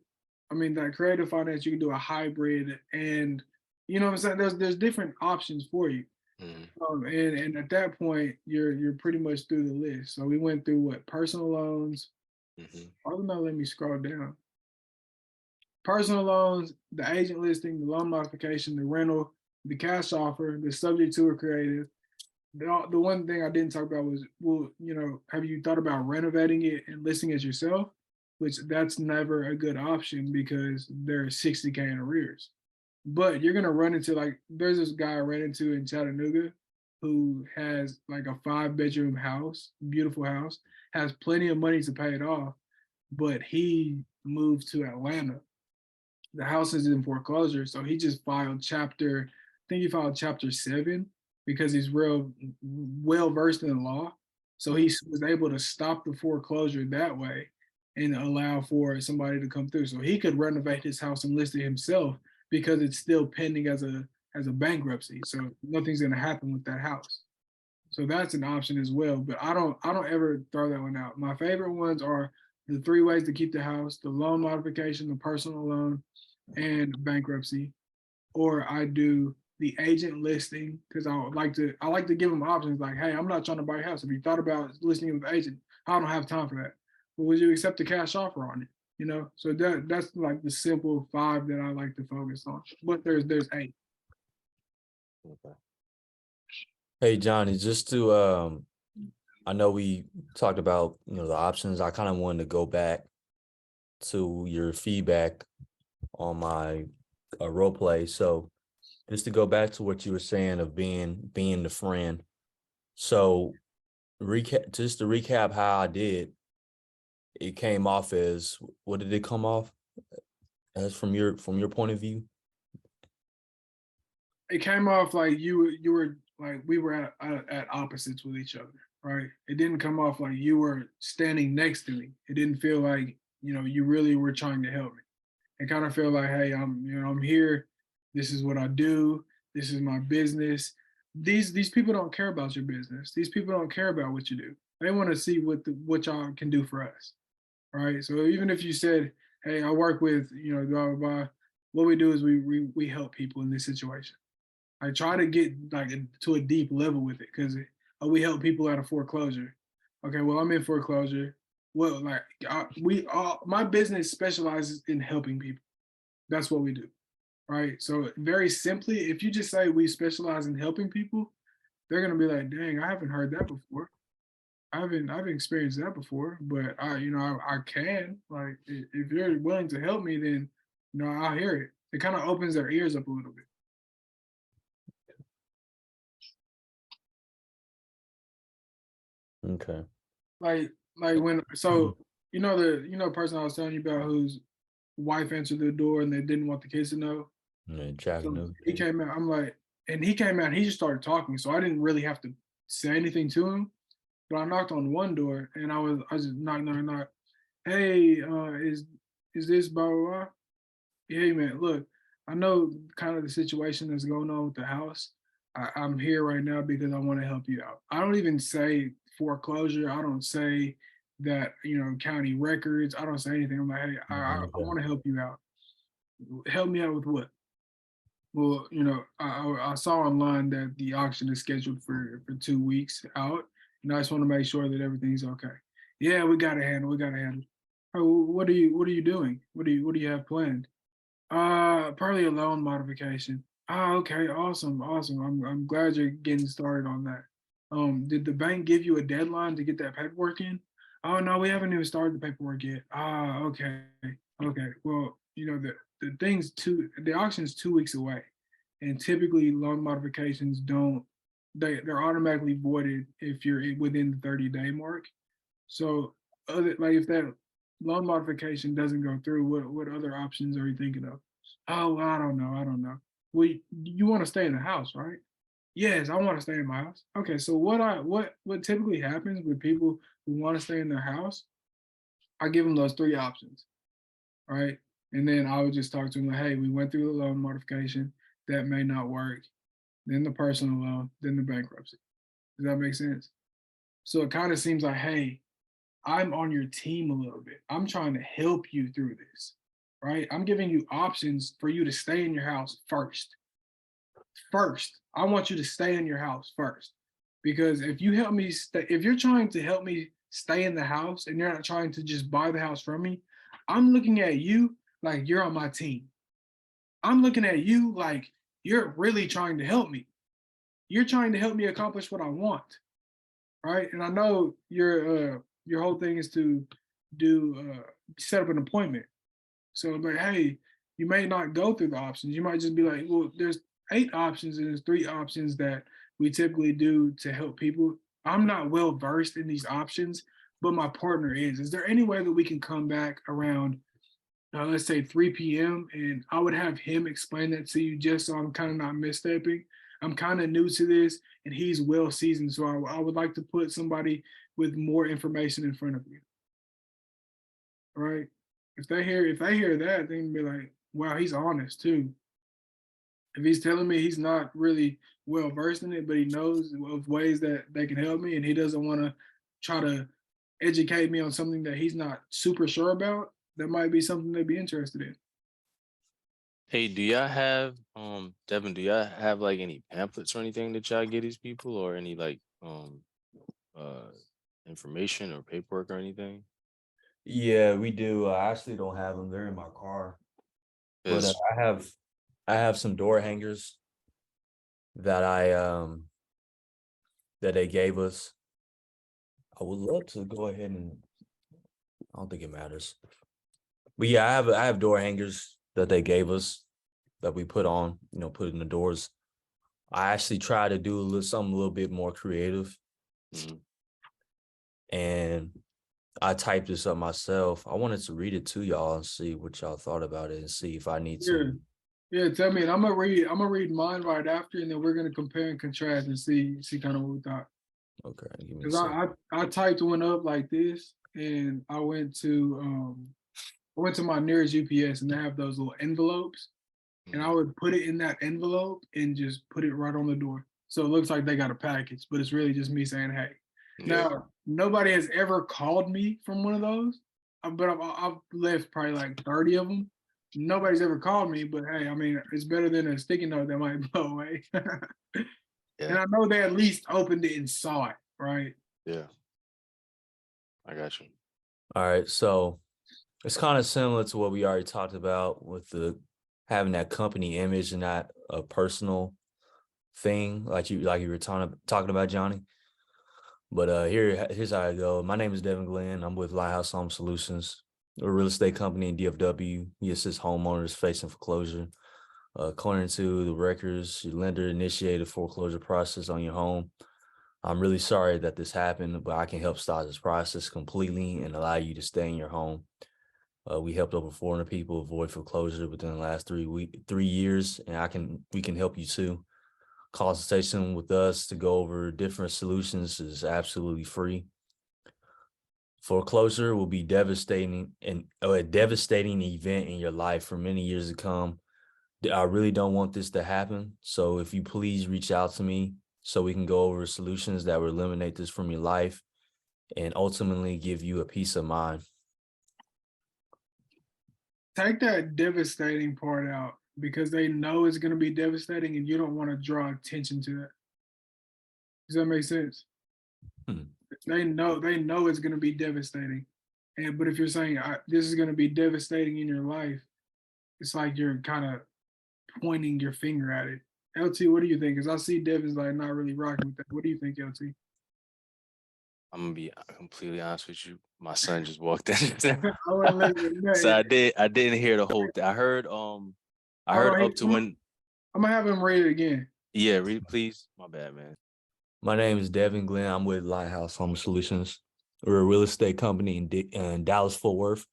I mean, that creative finance you can do a hybrid, and what I'm saying. There's different options for you, mhm, and at that point you're pretty much through the list. So we went through what personal loans. mhm, I don't know. Let me scroll down. Personal loans, the agent listing, the loan modification, the rental, the cash offer, the subject to or creative. The one thing I didn't talk about was, well, have you thought about renovating it and listing it yourself? Which that's never a good option because they're 60K in arrears. But you're gonna run into, like, there's this guy I ran into in Chattanooga. who has like a 5-bedroom house, beautiful house, has plenty of money to pay it off, but he moved to Atlanta. The house is in foreclosure, so he just filed chapter. I think he filed chapter 7 because he's real well versed in the law. So he was able to stop the foreclosure that way and allow for somebody to come through. So he could renovate his house and list it himself because it's still pending as a bankruptcy. So nothing's gonna happen with that house. So that's an option as well. But I don't ever throw that one out. My favorite ones are the 3 ways to keep the house: the loan modification, the personal loan, and bankruptcy. Or I do the agent listing because I like to give them options like, hey, I'm not trying to buy a house. If you thought about listing with an agent, I don't have time for that. But would you accept a cash offer on it? So that's like the simple 5 that I like to focus on. But there's 8. Okay. Hey Johnny, just to I know we talked about the options. I kind of wanted to go back to your feedback on my role play. So just to go back to what you were saying of being the friend. So just to recap how I did, it came off as, what did it come off as from your point of view? It came off like you were like we were at opposites with each other, right? It didn't come off like you were standing next to me. It didn't feel like you really were trying to help me. It kind of felt like, hey, I'm here. This is what I do. This is my business. These people don't care about your business. These people don't care about what you do. They want to see what y'all can do for us, right? So even if you said, hey, I work with blah blah blah, what we do is we help people in this situation. I try to get like to a deep level with it because we help people out of foreclosure. Okay, well, I'm in foreclosure. Well, like my business specializes in helping people. That's what we do, right? So very simply, if you just say we specialize in helping people, they're gonna be like, dang, I haven't heard that before. I haven't experienced that before, but I can. Like if you're willing to help me, then I'll hear it. It kind of opens their ears up a little bit. Okay. Like when so the person I was telling you about whose wife answered the door and they didn't want the kids to know. Yeah, Jack So knew. he came out. I'm like, and he came out. And he just started talking, so I didn't really have to say anything to him. But I knocked on one door, and I just knock. Hey, is this blah blah blah? Hey man, look, I know kind of the situation that's going on with the house. I'm here right now because I want to help you out. I don't even say foreclosure. I don't say that, county records. I don't say anything. I'm like, hey, I Okay. want to help you out. Help me out with what? Well, I saw online that the auction is scheduled for 2 weeks out, and I just want to make sure that everything's okay. Yeah, we got to handle. We got to handle. Oh, what are you doing? What do you have planned? Probably a loan modification. Ah, okay, awesome, awesome. I'm glad you're getting started on that. Did the bank give you a deadline to get that paperwork in? Oh no, we haven't even started the paperwork yet. Ah, okay, okay. Well, the auction's 2 weeks away, and typically loan modifications don't they're automatically voided if you're within the 30-day mark. So, like if that loan modification doesn't go through, what other options are you thinking of? Oh, I don't know. I don't know. Well, you want to stay in the house, right? Yes, I want to stay in my house. Okay, so what typically happens with people who want to stay in their house? I give them those 3 options, right? And then I would just talk to them like, hey, we went through the loan modification. That may not work. Then the personal loan, then the bankruptcy. Does that make sense? So it kind of seems like, hey, I'm on your team a little bit. I'm trying to help you through this, right? I'm giving you options for you to stay in your house first. First, I want you to stay in your house first. Because if you help me stay, if you're trying to help me stay in the house and you're not trying to just buy the house from me, I'm looking at you like you're on my team. I'm looking at you like you're really trying to help me. You're trying to help me accomplish what I want, right? And I know your whole thing is to do set up an appointment. So like, hey, you may not go through the options. You might just be like, well, there's 8 options and there's 3 options that we typically do to help people. I'm not well versed in these options, but my partner is. Is there any way that we can come back around, let's say 3 p.m. and I would have him explain that to you just so I'm kind of not misstepping. I'm kind of new to this and he's well seasoned. So I would like to put somebody with more information in front of you. Right. If they hear that, they can be like, wow, he's honest too. If he's telling me he's not really well versed in it, but he knows of ways that they can help me and he doesn't want to try to educate me on something that he's not super sure about, that might be something they'd be interested in. Hey, do y'all have Devin, do y'all have like any pamphlets or anything that y'all get these people, or any like uh information or paperwork or anything? Yeah, we do. I actually don't have them. They're in my car, but Because I have some door hangers that that they gave us. I would love to go ahead and I don't think it matters. But yeah, I have door hangers that they gave us that we put on, put in the doors. I actually try to do something a little bit more creative, and I typed this up myself. I wanted to read it to y'all and see what y'all thought about it and see if I need Yeah. some. Yeah, tell me. And I'm gonna read mine right after, and then we're gonna compare and contrast and see kind of what we thought. Okay, give me a Because second. I typed one up like this, and I went to my nearest UPS, and they have those little envelopes, and I would put it in that envelope and just put it right on the door. So it looks like they got a package, but it's really just me saying, "Hey." yeah, Now, nobody has ever called me from one of those, but I've left probably like 30 of them. Nobody's ever called me, but hey, I mean, it's better than a sticky note that might blow away. And yeah, I know they at least opened it and saw it, right? yeah. I got you. All right, so it's kind of similar to what we already talked about with the having that company image and not a personal thing, like you were talking about, Johnny. But here's how I go. My name is Devin Glenn. I'm with Lighthouse Home Solutions, a real estate company in DFW. We assist homeowners facing foreclosure. According to the records, your lender initiated foreclosure process on your home. I'm really sorry that this happened, but I can help start this process completely and allow you to stay in your home. We helped over 400 people avoid foreclosure within the last 3 years, and we can help you too. Consultation with us to go over different solutions is absolutely free. Foreclosure will be devastating and a devastating event in your life for many years to come. I really don't want this to happen. So if you please reach out to me so we can go over solutions that will eliminate this from your life and ultimately give you a peace of mind. Take that devastating part out because they know it's going to be devastating and you don't want to draw attention to that. Does that make sense? Hmm. They know it's going to be devastating. But if you're saying this is going to be devastating in your life, it's like you're kind of pointing your finger at it. LT, what do you think? Because I see Devin's like not really rocking with that. What do you think, LT? I'm gonna be completely honest with you. My son just walked in. I wouldn't let him know. So I didn't hear the whole thing. I Hold heard on, up to when. I'm gonna have him read it again. Yeah, read please. My bad, man. My name is Devin Glenn. I'm with Lighthouse Home Solutions. We're a real estate company in Dallas, Fort Worth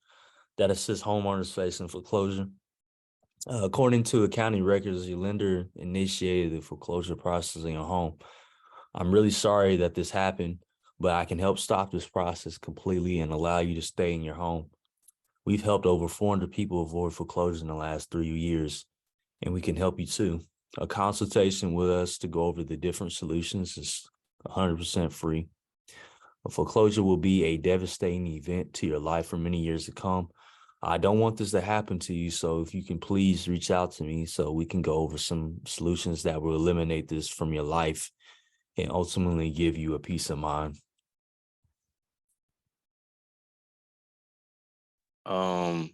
that assists homeowners facing foreclosure. According to accounting records, your lender initiated the foreclosure process in your home. I'm really sorry that this happened, but I can help stop this process completely and allow you to stay in your home. We've helped over 400 people avoid foreclosure in the last 3 years, and we can help you too. A consultation with us to go over the different solutions is 100% free. A foreclosure will be a devastating event to your life for many years to come. I don't want this to happen to you, so if you can please reach out to me so we can go over some solutions that will eliminate this from your life and ultimately give you a peace of mind. Um,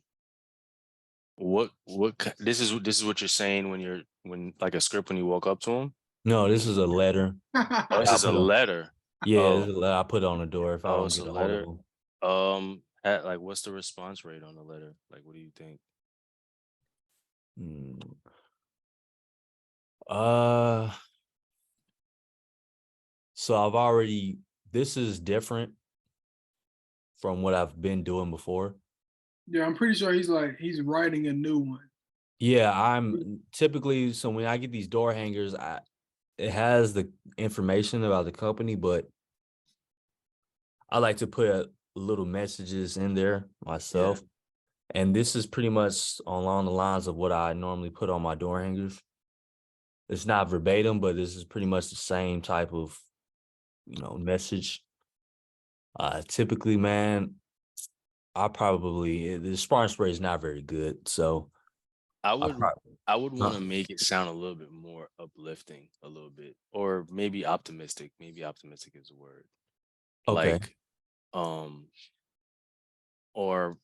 this is what you're saying when like a script when you walk up to him. No, this is a letter. Oh, this I is a put on. letter. Yeah, this Oh, is a letter I put on the door if I oh, don't it's a get a hold of letter. them. At, what's the response rate on the letter? Like, what do you think? Hmm. Uh, So this is different from what I've been doing before. Yeah, I'm pretty sure he's writing a new one. Yeah, I'm typically, so when I get these door hangers, it has the information about the company, but I like to put little messages in there myself. And this is pretty much along the lines of what I normally put on my door hangers. It's not verbatim, but this is pretty much the same type of, message. Typically, man, the sparring spray is not very good. So I I would probably, I would want huh? to make it sound a little bit more uplifting, a little bit, or maybe optimistic. Maybe optimistic is a word. Okay. Like, or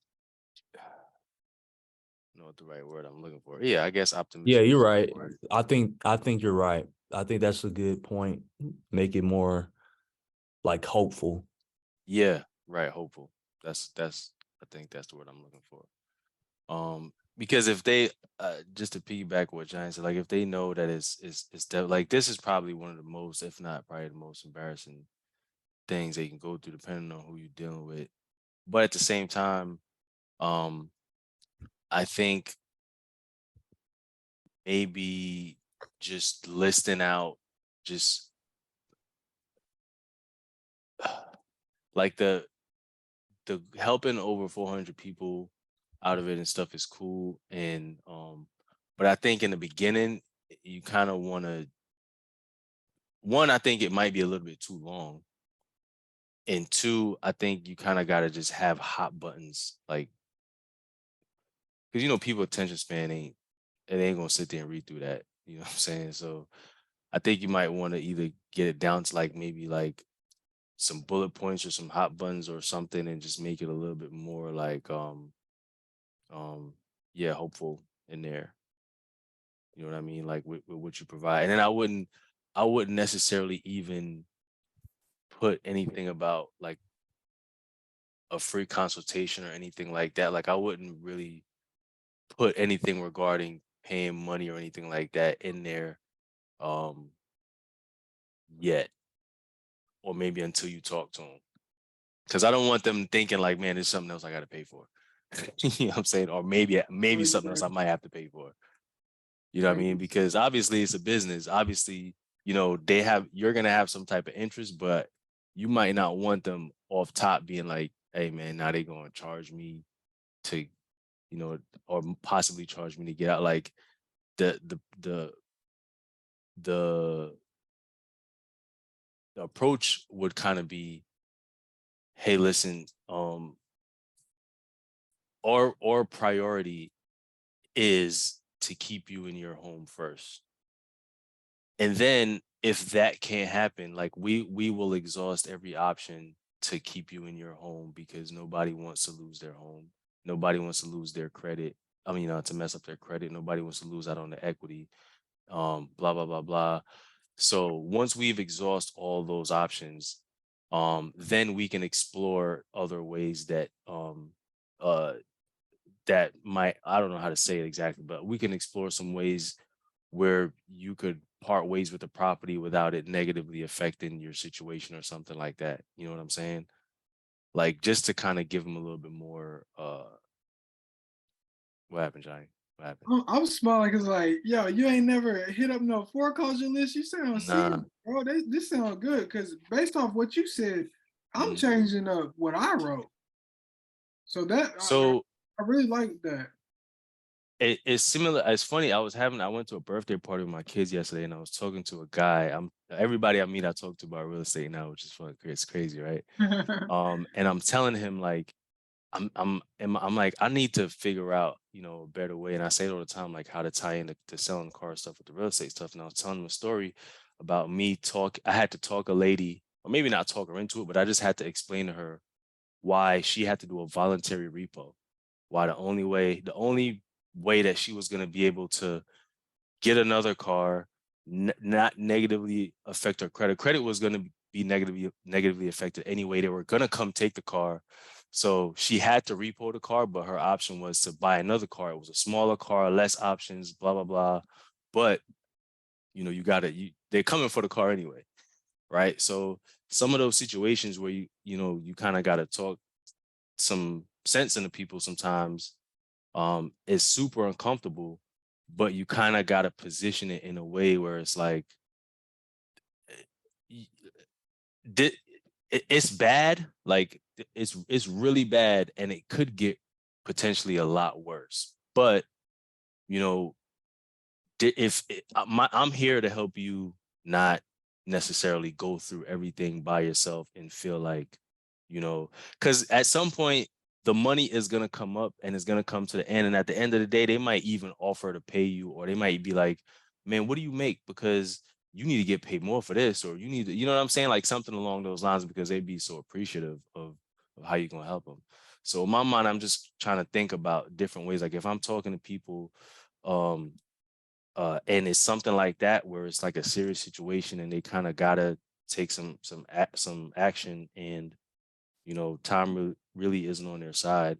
know what the right word I'm looking for. Yeah, I guess Yeah, optimistic you're is the right. word. I think you're right. I think that's a good point. Make it more like hopeful. Yeah, right. Hopeful. That's. I think that's the word I'm looking for. Because if they, just to piggyback what Giant said, like if they know that like this is probably one of the most, if not probably the most embarrassing things they can go through, depending on who you're dealing with. But at the same time, um, I think maybe just listing out just like the helping over 400 people out of it and stuff is cool. And but I think in the beginning you kind of want to, one, I think it might be a little bit too long. And two, I think you kind of got to just have hot buttons, like, because people attention span ain't gonna sit there and read through that. You know what I'm saying? So I think you might want to either get it down to like maybe like some bullet points or some hot buttons or something, and just make it a little bit more like yeah, hopeful in there. You know what I mean? Like with what you provide. And then I wouldn't necessarily even put anything about like a free consultation or anything like that. Like I wouldn't really put anything regarding paying money or anything like that in there um yet, or maybe until you talk to them. Because I don't want them thinking like, man, there's something else I got to pay for. You know what I'm saying? Or maybe something else I might have to pay for. You know what I mean? Because obviously it's a business. Obviously, you're gonna have some type of interest, but you might not want them off top being like, hey man, now they gonna charge me to, or possibly charge me to get out. Like the the the the the approach would kind of be, hey, listen, our priority is to keep you in your home first. And then if that can't happen, like we will exhaust every option to keep you in your home, because nobody wants to lose their home. Nobody wants to lose their credit. I mean, to mess up their credit. Nobody wants to lose out on the equity. Blah blah blah blah. So once we've exhausted all those options, then we can explore other ways uh that might, I don't know how to say it exactly, but we can explore some ways where you could part ways with the property without it negatively affecting your situation or something like that. You know what I'm saying? Like just to kind of give them a little bit more what happened, Johnny? What happened? I'm smiling because like, yo, you ain't never hit up no foreclosure list. You sound Nah. serious, bro. This sound good because based off what you said, I'm Mhm. changing up what I wrote. So that So I really like that. it's similar. It's funny. I went to a birthday party with my kids yesterday, and I was talking to a guy. Everybody I meet, I talk to about real estate now, which is fun. It's crazy, right? And I'm telling him like, I'm like, I need to figure out, a better way. And I say it all the time, like how to tie in the selling car stuff with the real estate stuff. And I was telling him a story about I had to talk a lady, or maybe not talk her into it, but I just had to explain to her why she had to do a voluntary repo. Why the only way that she was going to be able to get another car, not negatively affect her credit. Credit was going to be negatively affected anyway. They were going to come take the car. So she had to repo the car, but her option was to buy another car. It was a smaller car, less options, blah, blah, blah. But, they're coming for the car anyway. right? So some of those situations where you kind of got to talk some sense into people sometimes, is super uncomfortable, but you kind of got to position it in a way where it's like, y- it's bad, like it's really bad, and it could get potentially a lot worse. But you know, if I'm here to help you not necessarily go through everything by yourself and feel like, because at some point the money is going to come up and it's going to come to the end. And at the end of the day, they might even offer to pay you, or they might be like, man, what do you make? Because you need to get paid more for this, or you need to, you know what I'm saying? Like something along those lines, because they'd be so appreciative of how you're going to help them. So in my mind, I'm just trying to think about different ways. Like if I'm talking to people, and it's something like that where it's like a serious situation and they kind of gotta take some action, and time really isn't on their side.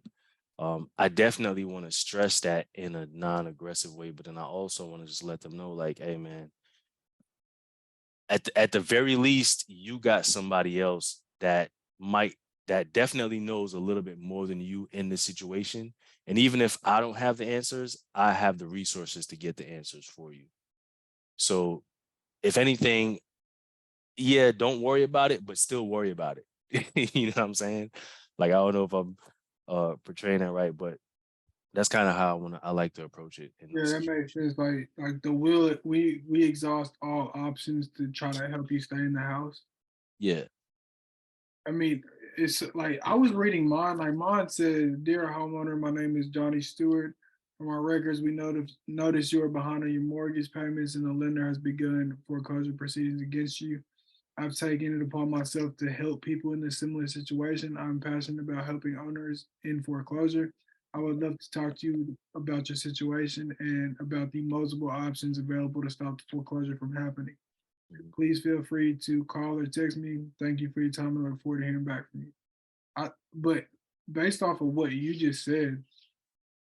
I definitely want to stress that in a non-aggressive way, but then I also want to just let them know, like, hey man, at the very least, you got somebody else that definitely knows a little bit more than you in this situation. And even if I don't have the answers, I have the resources to get the answers for you. So if anything, yeah, don't worry about it, but still worry about it. You know what I'm saying? Like, I don't know if I'm portraying that right, but that's kind of how I like to approach it in Yeah, those that makes situations. sense. Like the will, we exhaust all options to try to help you stay in the house. Yeah. I mean, it's like I was reading mine. Like mine said, "Dear homeowner, my name is Johnny Stewart. From our records, we notice you are behind on your mortgage payments, and the lender has begun foreclosure proceedings against you. I've taken it upon myself to help people in a similar situation. I'm passionate about helping owners in foreclosure. I would love to talk to you about your situation and about the multiple options available to stop the foreclosure from happening. Mhm. Please feel free to call or text me. Thank you for your time and I look forward to hearing back from you." But based off of what you just said,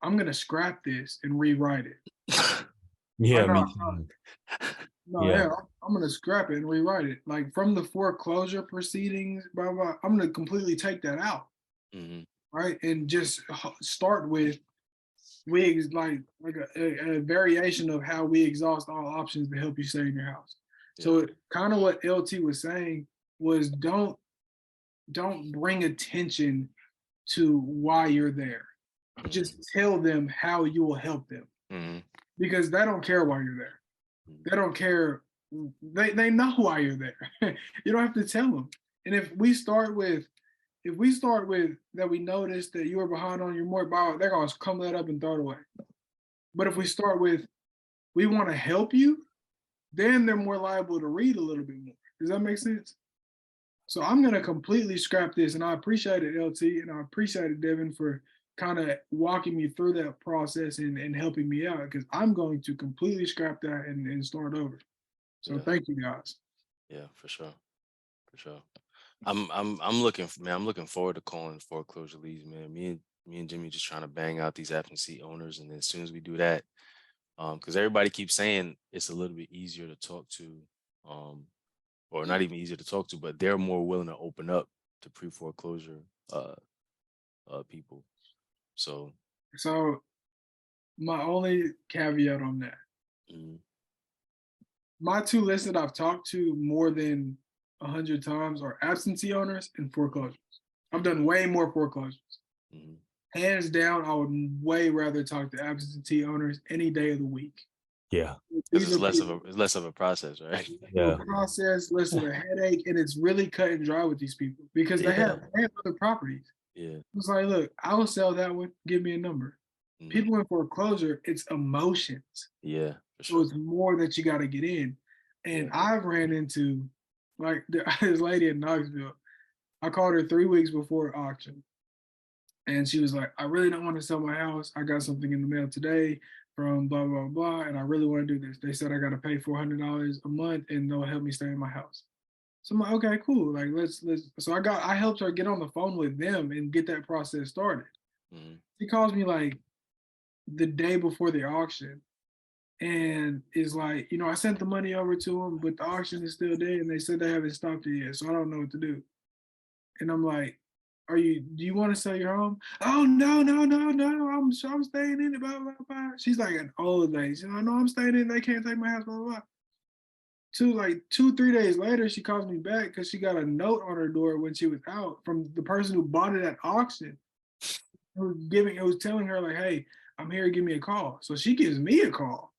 I'm gonna scrap this and rewrite it. I Yeah, know. me too. No, Yeah. yeah, I'm gonna scrap it and rewrite it. Like from the foreclosure proceedings, blah blah. I'm gonna completely take that out, Mhm. right, and just start with like a variation of how we exhaust all options to help you stay in your house. Yeah. So kind of what LT was saying was don't bring attention to why you're there. Mhm. Just tell them how you will help them Mhm. because they don't care why you're there. They don't care. They know why you're there. You don't have to tell them. And if we start with that, we notice that you are behind on your mortgage, they're gonna come that up and throw it away. But if we start with we want to help you, then they're more liable to read a little bit more. Does that make sense? So I'm gonna completely scrap this, and I appreciate it, LT, and I appreciate it, Devin, for kind of walking me through that process and helping me out because I'm going to completely scrap that and start over. So Yeah. thank you guys. Yeah, for sure. For sure. I'm looking man, I'm looking forward to calling foreclosure leads, man. Me and Jimmy just trying to bang out these absentee owners, and then as soon as we do that, because everybody keeps saying it's a little bit easier to talk to, um, or not even easier to talk to, but they're more willing to open up to pre-foreclosure uh people. So So my only caveat on that, mm, my two lists that I've talked to more than 100 times are absentee owners and foreclosures. I've done way more foreclosures. mm, Hands down, I would way rather talk to absentee owners any day of the week. Yeah. because These are people, it's less of a process, right? Yeah. process, less of a headache, and it's really cut and dry with these people because Yeah. they have other properties. Yeah. It's like, look, I will sell that one. Give me a number. Mm, People in foreclosure, it's emotions. yeah, for So sure. it's more that you got to get in. And Yeah. I've ran into like this lady in Knoxville. I called her 3 weeks before auction. And she was like, I really don't want to sell my house. I got something in the mail today from blah, blah, blah. And I really want to do this. They said I got to pay $400 a month and they'll help me stay in my house. So I'm like, okay, cool. Like, let's. So I helped her get on the phone with them and get that process started. Mm, She calls me like the day before the auction and it's like, I sent the money over to them, but the auction is still there, and they said they haven't stopped it yet, so I don't know what to do. And I'm like, do you want to sell your home? Oh, no, no, no, no. I'm staying in it, blah, blah, blah. She's like an old lady. She's like, no, I'm staying in it. They can't take my house, blah, blah, blah. 2, 3 days later, she calls me back because she got a note on her door when she was out from the person who bought it at auction. It was telling her, like, hey, I'm here, give me a call. So she gives me a call.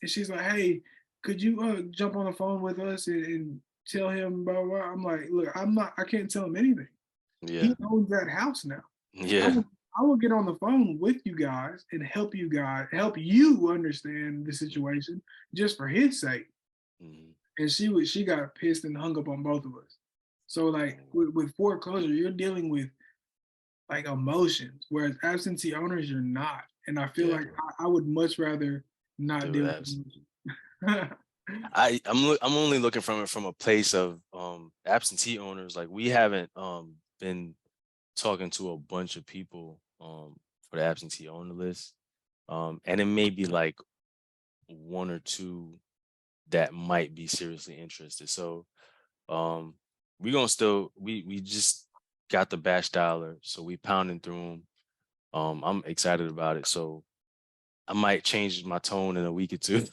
And she's like, hey, could you jump on the phone with us and tell him, blah, blah, blah. I'm like, look, I can't tell him anything. Yeah. He owns that house now. Yeah. I will get on the phone with you guys and help you understand the situation just for his sake. Mhm. And she got pissed and hung up on both of us. So like with foreclosure, you're dealing with like emotions, whereas absentee owners, you're not. And I feel Yeah. like I would much rather not Deal deal with with abs. emotions. I'm only looking from it from a place of absentee owners. Like we haven't been talking to a bunch of people for the absentee owner list. And it may be like one or two that might be seriously interested. So we gonna still we just got the batch dialer, so we pounding through them. I'm excited about it. So I might change my tone in a week or two,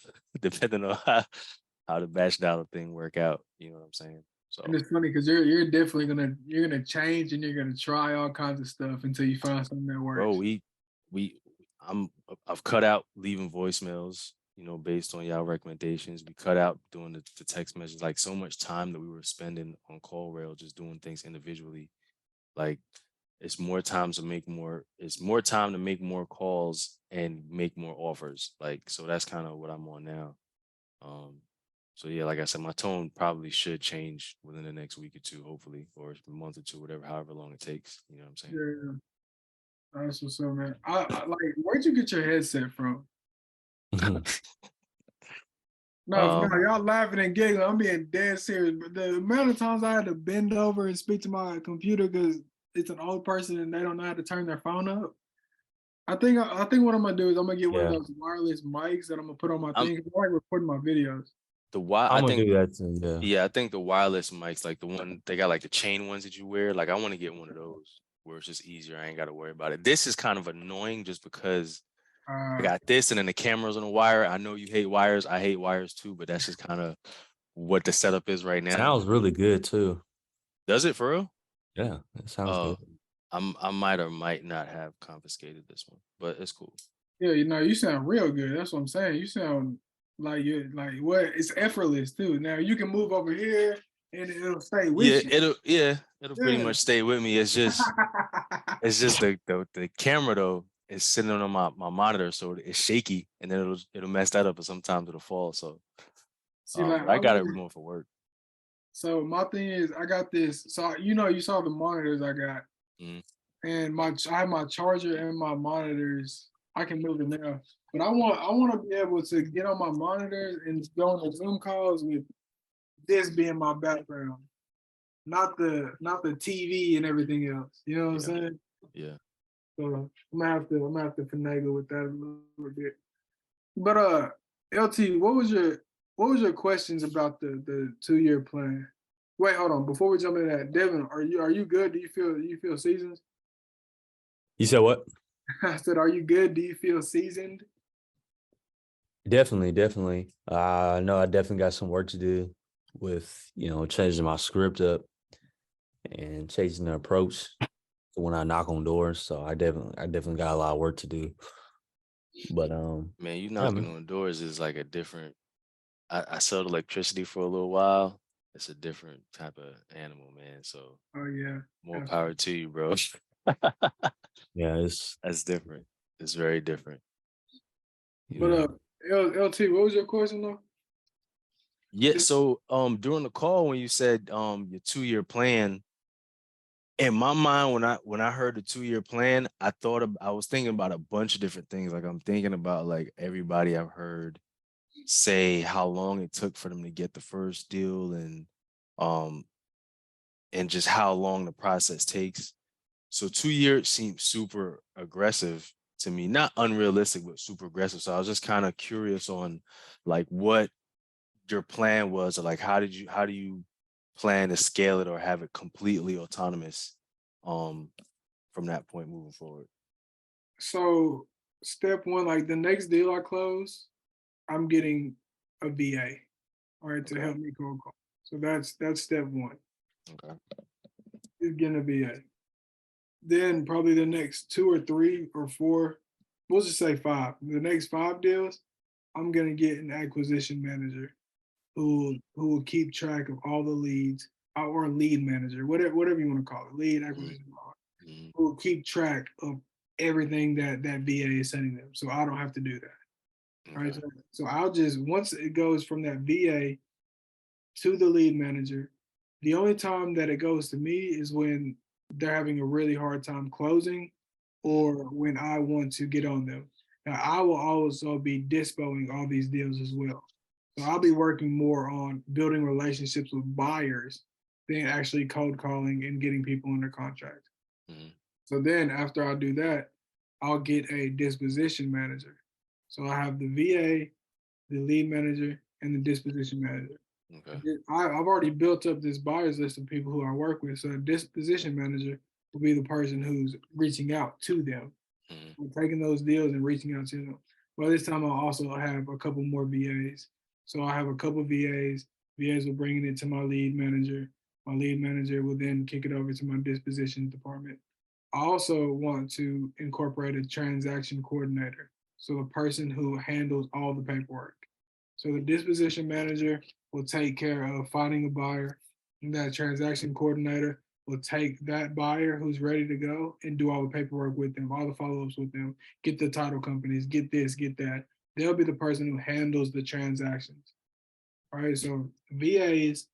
depending on how the batch dialer thing work out. You know what I'm saying? And So, it's funny because you're definitely gonna change and you're gonna try all kinds of stuff until you find something that bro, works. we I've cut out leaving voicemails, based on y'all recommendations. We cut out doing the text messages, like so much time that we were spending on call rail just doing things individually. Like it's more time to make more calls and make more offers. Like, so that's kind of what I'm on now. Um, so yeah, like I said, my tone probably should change within the next week or two, hopefully, or a month or two, whatever, however long it takes. You know what I'm saying? Yeah, that's what's up, man. I like, where'd you get your headset from? No, no, Um, y'all laughing and giggling. I'm being dead serious. But the amount of times I had to bend over and speak to my computer because it's an old person and they don't know how to turn their phone up. I think what I'm gonna do is I'm gonna get one of Yeah, those wireless mics that I'm gonna put on my I'm thing. 'Cause I like recording my videos. I I'm gonna think do that too. Yeah. yeah, I think the wireless mics, like the one they got like the chain ones that you wear, like I want to get one of those where it's just easier. I ain't got to worry about it. This is kind of annoying just because I Uh, got this and then the camera's on a wire. I know you hate wires. I hate wires too, but that's just kind of what the setup is right now. Sounds really good too. Does it for real? Yeah, it sounds Uh, good. I might or might not have confiscated this one, but it's cool. yeah, you sound real good. That's what I'm saying. You sound like you're like what? It's effortless too. Now you can move over here and it'll stay with you. It'll pretty Yeah. much stay with me. It's just the camera though is sitting on my monitor, so it's shaky, and then it'll mess that up, and sometimes it'll fall. So, See, like but I I got like. it remote for work. So my thing is, I got this. So you saw the monitors I got, Mhm. and I have my charger and my monitors. I can move it now, but I want to be able to get on my monitors and go on the Zoom calls with this being my background, not the TV and everything else. You know what I'm Yeah, saying? yeah. So I'm gonna have to finagle with that a little bit. But LT, what was your questions about the 2 year plan? Wait, hold on. Before we jump into that, Devin, are you good? Do you feel seasoned? You said what? I said, are you good? Do you feel seasoned? Definitely, definitely. I know I definitely got some work to do with, changing my script up and changing the approach when I knock on doors. So I definitely got a lot of work to do. But Man, you yeah, knocking man. on doors is like a different. I sold electricity for a little while. It's a different type of animal, man. So Oh yeah, more power absolutely. to you, bro. Yeah, it's That's different. It's very different. You But know. LT, what was your question though? Yeah. So during the call when you said your 2 year plan, in my mind when I heard the 2 year plan, I was thinking about a bunch of different things. Like I'm thinking about like everybody I've heard say how long it took for them to get the first deal um and just how long the process takes. So 2 years seems super aggressive to me, not unrealistic, but super aggressive. So I was just kind of curious on like what your plan was, or like how do you plan to scale it or have it completely autonomous from that point moving forward? So step one, like the next deal I close, I'm getting a VA, all right, to Okay. help me cold call. So that's step one, Okay. is getting a VA. Then probably the next 2 or 3 or 4, we'll just say 5. The next 5 deals, I'm gonna get an acquisition manager who will keep track of all the leads, or a lead manager, whatever you want to call it, lead acquisition, Mhm. who will keep track of everything that VA is sending them, so I don't have to do that. Right. Okay. So I'll just, once it goes from that VA to the lead manager, the only time that it goes to me is when they're having a really hard time closing, or when I want to get on them. Now, I will also be dispoing all these deals as well. So I'll be working more on building relationships with buyers than actually cold calling and getting people under contract. Mhm. So then after I do that, I'll get a disposition manager. So I have the VA, the lead manager, and the disposition manager. Okay. I've already built up this buyers list of people who I work with. So a disposition manager will be the person who's reaching out to them, Mhm. taking those deals and reaching out to them. Well, this time I'll also have a couple more VAs. So I have a couple VAs. VAs will bring it to my lead manager. My lead manager will then kick it over to my disposition department. I also want to incorporate a transaction coordinator. So the person who handles all the paperwork. So the disposition manager will take care of finding a buyer, and that transaction coordinator will take that buyer who's ready to go and do all the paperwork with them, all the follow-ups with them, get the title companies, get this, get that. They'll be the person who handles the transactions. All right. So VAs,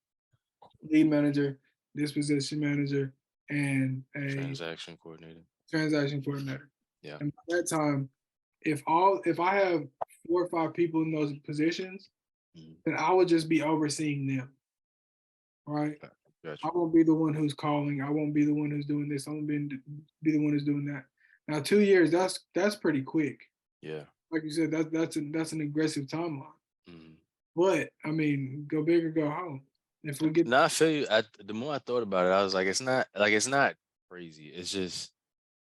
lead manager, disposition manager, and a Transaction coordinator. transaction coordinator. Yeah. And by that time, if I have 4 or 5 people in those positions, Mhm. then I would just be overseeing them. All right. I Gotcha. won't be the one who's calling. I won't be the one who's doing this. I won't be the one who's doing that. Now, 2 years, that's pretty quick. Yeah. Like you said, that's an aggressive timeline. Mhm. But I mean, go big or go home. If we get No, I feel you. The more I thought about it, I was like, it's not crazy. It's just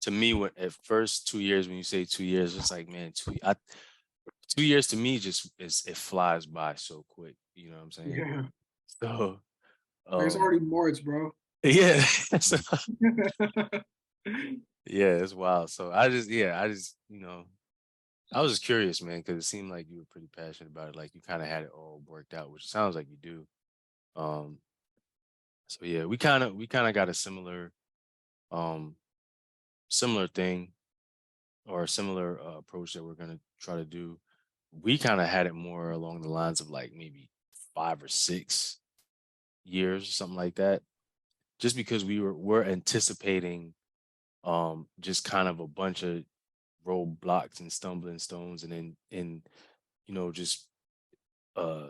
to me, when at first 2 years, when you say 2 years, it's like, man, 2 years to me just it flies by so quick. You know what I'm saying? yeah, So like it's um already March, bro. yeah. So, yeah, it's wild. So I just, I was just curious, man, because it seemed like you were pretty passionate about it. Like you kind of had it all worked out, which sounds like you do. Um, so yeah, we kind of got a um similar thing, or a similar approach that we're gonna try to do. We kind of had it more along the lines of like maybe 5 or 6 years, something like that. Just because we're anticipating just kind of a bunch of roadblocks and stumbling stones, and then just uh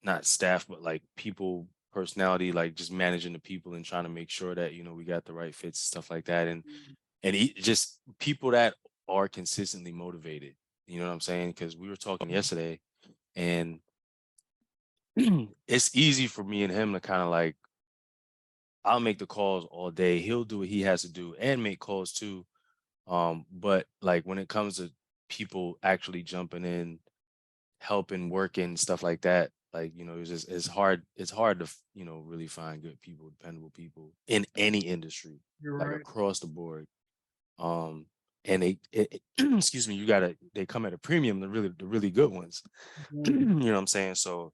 not staff, but like people personality, like just managing the people and trying to make sure that we got the right fits, stuff like that, and just people that are consistently motivated. You know what I'm saying? Because we were talking yesterday, and it's easy for me and him to kind of like, I'll make the calls all day, he'll do what he has to do and make calls too. But like when it comes to people actually jumping in, helping, working, stuff like that, like it's hard to really find good people, dependable people in any industry, You're like right. across the board. um and excuse me, they come at a premium, the really good ones. You Mhm. know what I'm saying? So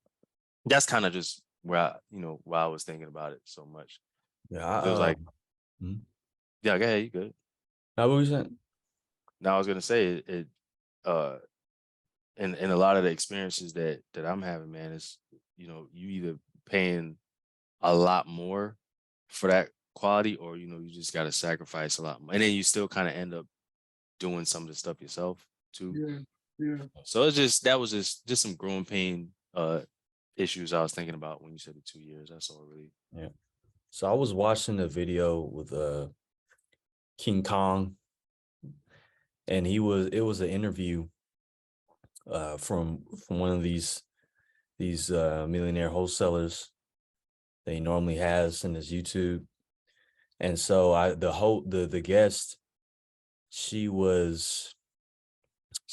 that's kind of just why I was thinking about it so much. Yeah, It was like, mhm. yeah, go ahead, you good. Now what was that? Now I was gonna say it uh and a lot of the experiences that I'm having, man, is you either paying a lot more for that quality, or you just got to sacrifice a lot more, and then you still kind of end up doing some of the stuff yourself too. Yeah, yeah. So that was just some growing pain issues I was thinking about when you said the 2 years. That's all really. Yeah. So I was watching a video with King Kong and it was an interview from one of these millionaire wholesalers that he normally has in his YouTube. And so the guest, she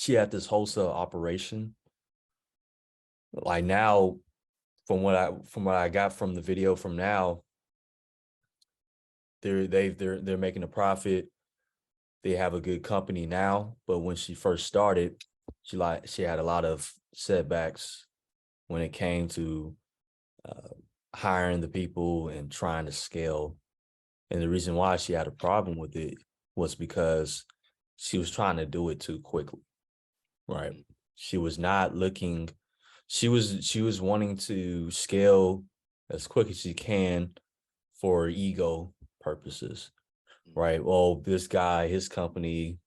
had this wholesale operation. Like now, from what I got from the video from now, they're making a profit. They have a good company now, but when she first started, she had a lot of setbacks when it came to hiring the people and trying to scale. And the reason why she had a problem with it was because she was trying to do it too quickly, right? She was not looking, she was wanting to scale as quick as she can for ego purposes, right? Well, this guy, his company,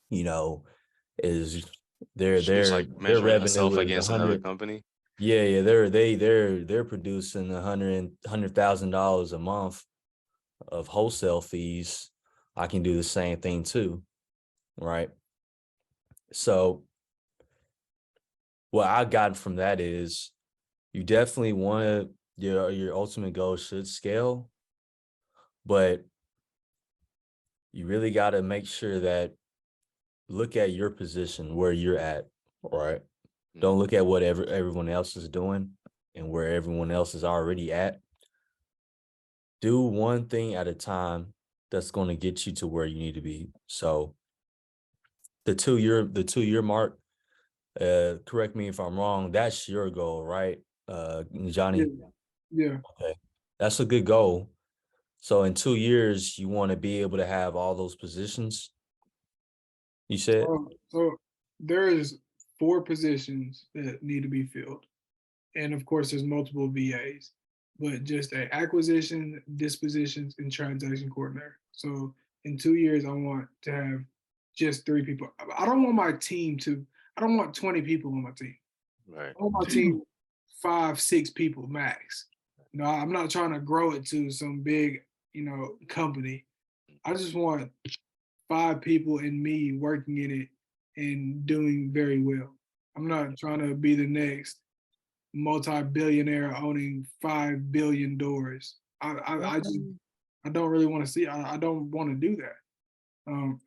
you know, is She was like their measuring herself revenue is against another 100. company. Yeah, they're producing $100,000 a month of wholesale fees. I can do the same thing too, right? So what I got from that is you definitely want your ultimate goal should scale, but you really got to make sure that look at your position where you're at, right? Don't look at what everyone else is doing and where everyone else is already at. Do one thing at a time that's going to get you to where you need to be. So the 2 year mark, correct me if I'm wrong, that's your goal, right? Johnny? Yeah. Okay. That's a good goal. So in 2 years, you want to be able to have all those positions, you said? So there is 4 positions that need to be filled. And of course, there's multiple VAs, but just a acquisition, dispositions, and transaction coordinator. So in 2 years, I want to have just 3 people. I don't want my team to, I don't want 20 people on my team. Right. I want my team 5, 6 people max. I'm not trying to grow it to some big, company. I just want 5 people and me working in it and doing very well. I'm not trying to be the next multi-billionaire owning 5 billion doors. I don't really want to see. I don't want to do that.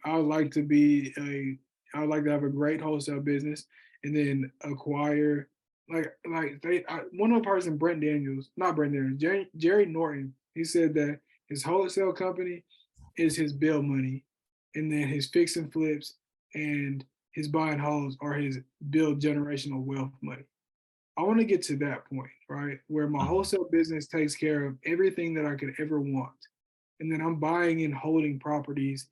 I would like to I would like to have a great wholesale business and then acquire one of the person Brent Daniels, not Brent Daniels, Jerry Norton. He said that his wholesale company is his bill money, and then his fix and flips and his buying homes are his build generational wealth money. I want to get to that point, right? Where my wholesale business takes care of everything that I could ever want. And then I'm buying and holding properties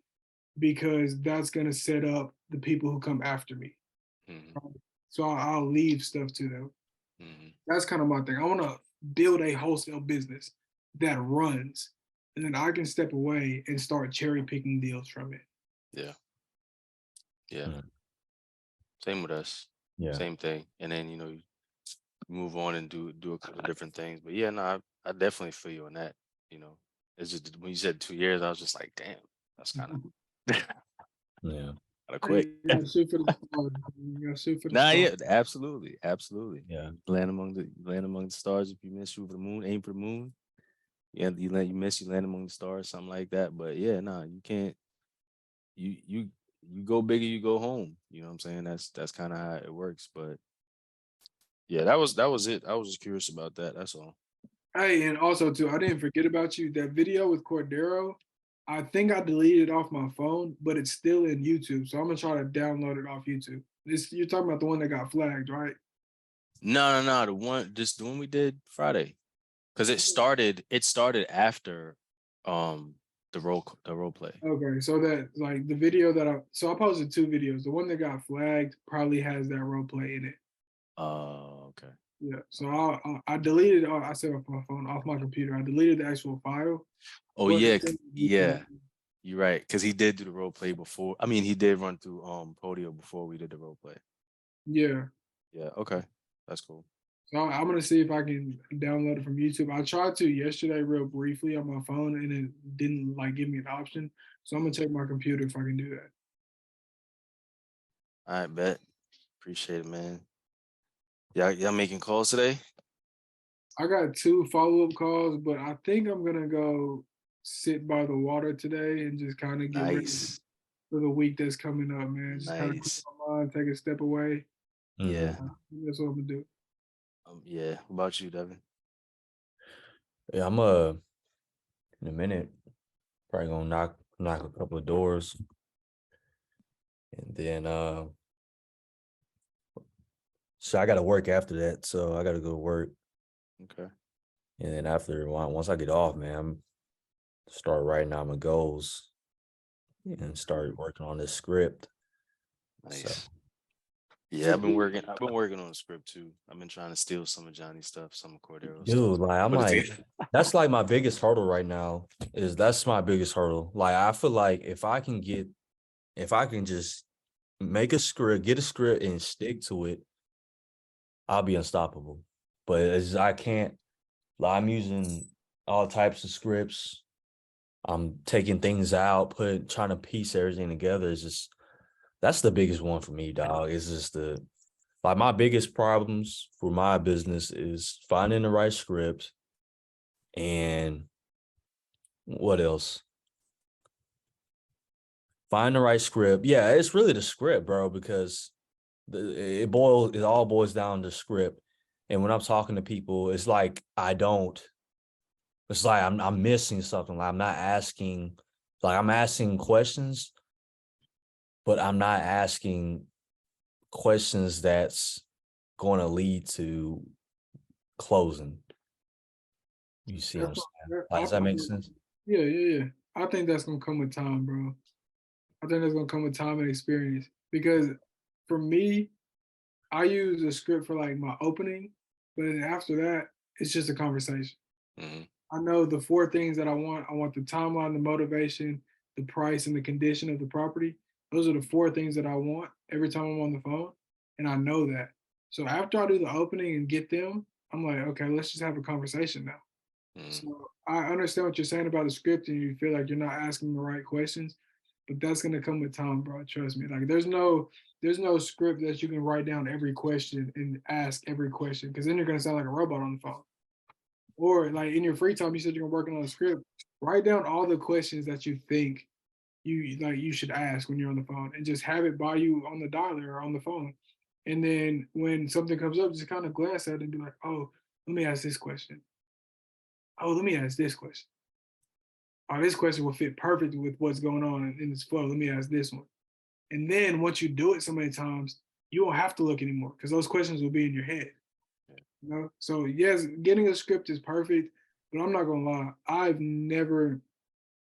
because that's going to set up the people who come after me. Right? So I'll leave stuff to them. That's kind of my thing. I want to build a wholesale business that runs, and then I can step away and start cherry picking deals from it. Yeah. Same with us. Yeah. Same thing. And then, you move on and do a couple of different things. But yeah, no, I definitely feel you on that. It's just when you said 2 years, I was just like, damn, that's kind of Yeah. quick. You gotta shoot for the stars. You gotta shoot for the Nah, stars. yeah, absolutely. Yeah. Land among the stars. If you miss, shoot for the moon. Aim for the moon. Yeah, you land among the stars, something like that. But yeah, nah, you can't. You go bigger, you go home. You know what I'm saying? That's kind of how it works. But yeah, that was it. I was just curious about that. That's all. Hey, and also too, I didn't forget about you. That video with Cordero, I think I deleted it off my phone, but it's still in YouTube. So I'm gonna try to download it off YouTube. You're talking about the one that got flagged, right? No. The one we did Friday, because it started after, the role play. Okay, so that like the video that I posted 2 videos. The one that got flagged probably has that role play in it. Okay. Yeah, so I deleted. I said off my phone, off my computer. I deleted the actual file. Oh But yeah, it's in yeah. YouTube. You're right, because he did do the role play before. I mean, he did run through Podio before we did the role play. Yeah. Yeah. Okay. That's cool. So I'm gonna see if I can download it from YouTube. I tried to yesterday real briefly on my phone and it didn't like give me an option. So I'm gonna check my computer if I can do that. All right, bet. Appreciate it, man. Y'all making calls today? I got 2 follow-up calls, but I think I'm gonna go sit by the water today and just kind of get ready Nice. for the week that's coming up, man. Just kind of clear Nice. my mind, take a step away. Yeah. That's what I'm gonna do. Yeah. What about you, Devin? Yeah, I'm in a minute probably gonna knock a couple of doors, and then so I got to work after that. So I got to go to work, Okay. and then once I get off, man, I'm start writing out my goals and start working on this script. Nice. So Yeah, I've been working on a script too. I've been trying to steal some of Johnny's stuff, some of Cordero's stuff. dude, like I'm Put it like, together. that's like my biggest hurdle right now. That's my biggest hurdle. Like I feel like if I can just make a script, get a script and stick to it, I'll be unstoppable. But I can't. Like I'm using all types of scripts. I'm taking things out, trying to piece everything together. That's the biggest one for me, dog. It's just like my biggest problems for my business is finding the right script and what else? Find the right script. Yeah, it's really the script, bro, because it all boils down to script. And when I'm talking to people, it's like it's like I'm missing something. Like I'm asking questions, but I'm not asking questions that's going to lead to closing. You see what I'm saying? Like, does that make sense? Yeah. I think that's gonna come with time, bro. I think that's gonna come with time and experience. Because for me, I use a script for like my opening, but then after that, it's just a conversation. Mhm. I know the 4 things that I want. I want the timeline, the motivation, the price, and the condition of the property. Those are the 4 things that I want every time I'm on the phone, and I know that. So after I do the opening and get them, I'm like, okay, let's just have a conversation now. Mhm. So I understand what you're saying about the script, and you feel like you're not asking the right questions, but that's gonna come with time, bro. Trust me. Like there's no script that you can write down every question and ask every question, because then you're gonna sound like a robot on the phone. Or like in your free time, you said you're working on a script. Write down all the questions that you think you should ask when you're on the phone, and just have it by you on the dialer or on the phone. And then when something comes up, just kind of glance at it and be like, oh, let me ask this question. Oh, let me ask this question. Oh, this question will fit perfect with what's going on in this flow. Let me ask this one. And then once you do it so many times, you won't have to look anymore because those questions will be in your head. You know? So yes, getting a script is perfect, but I'm not gonna lie, I've never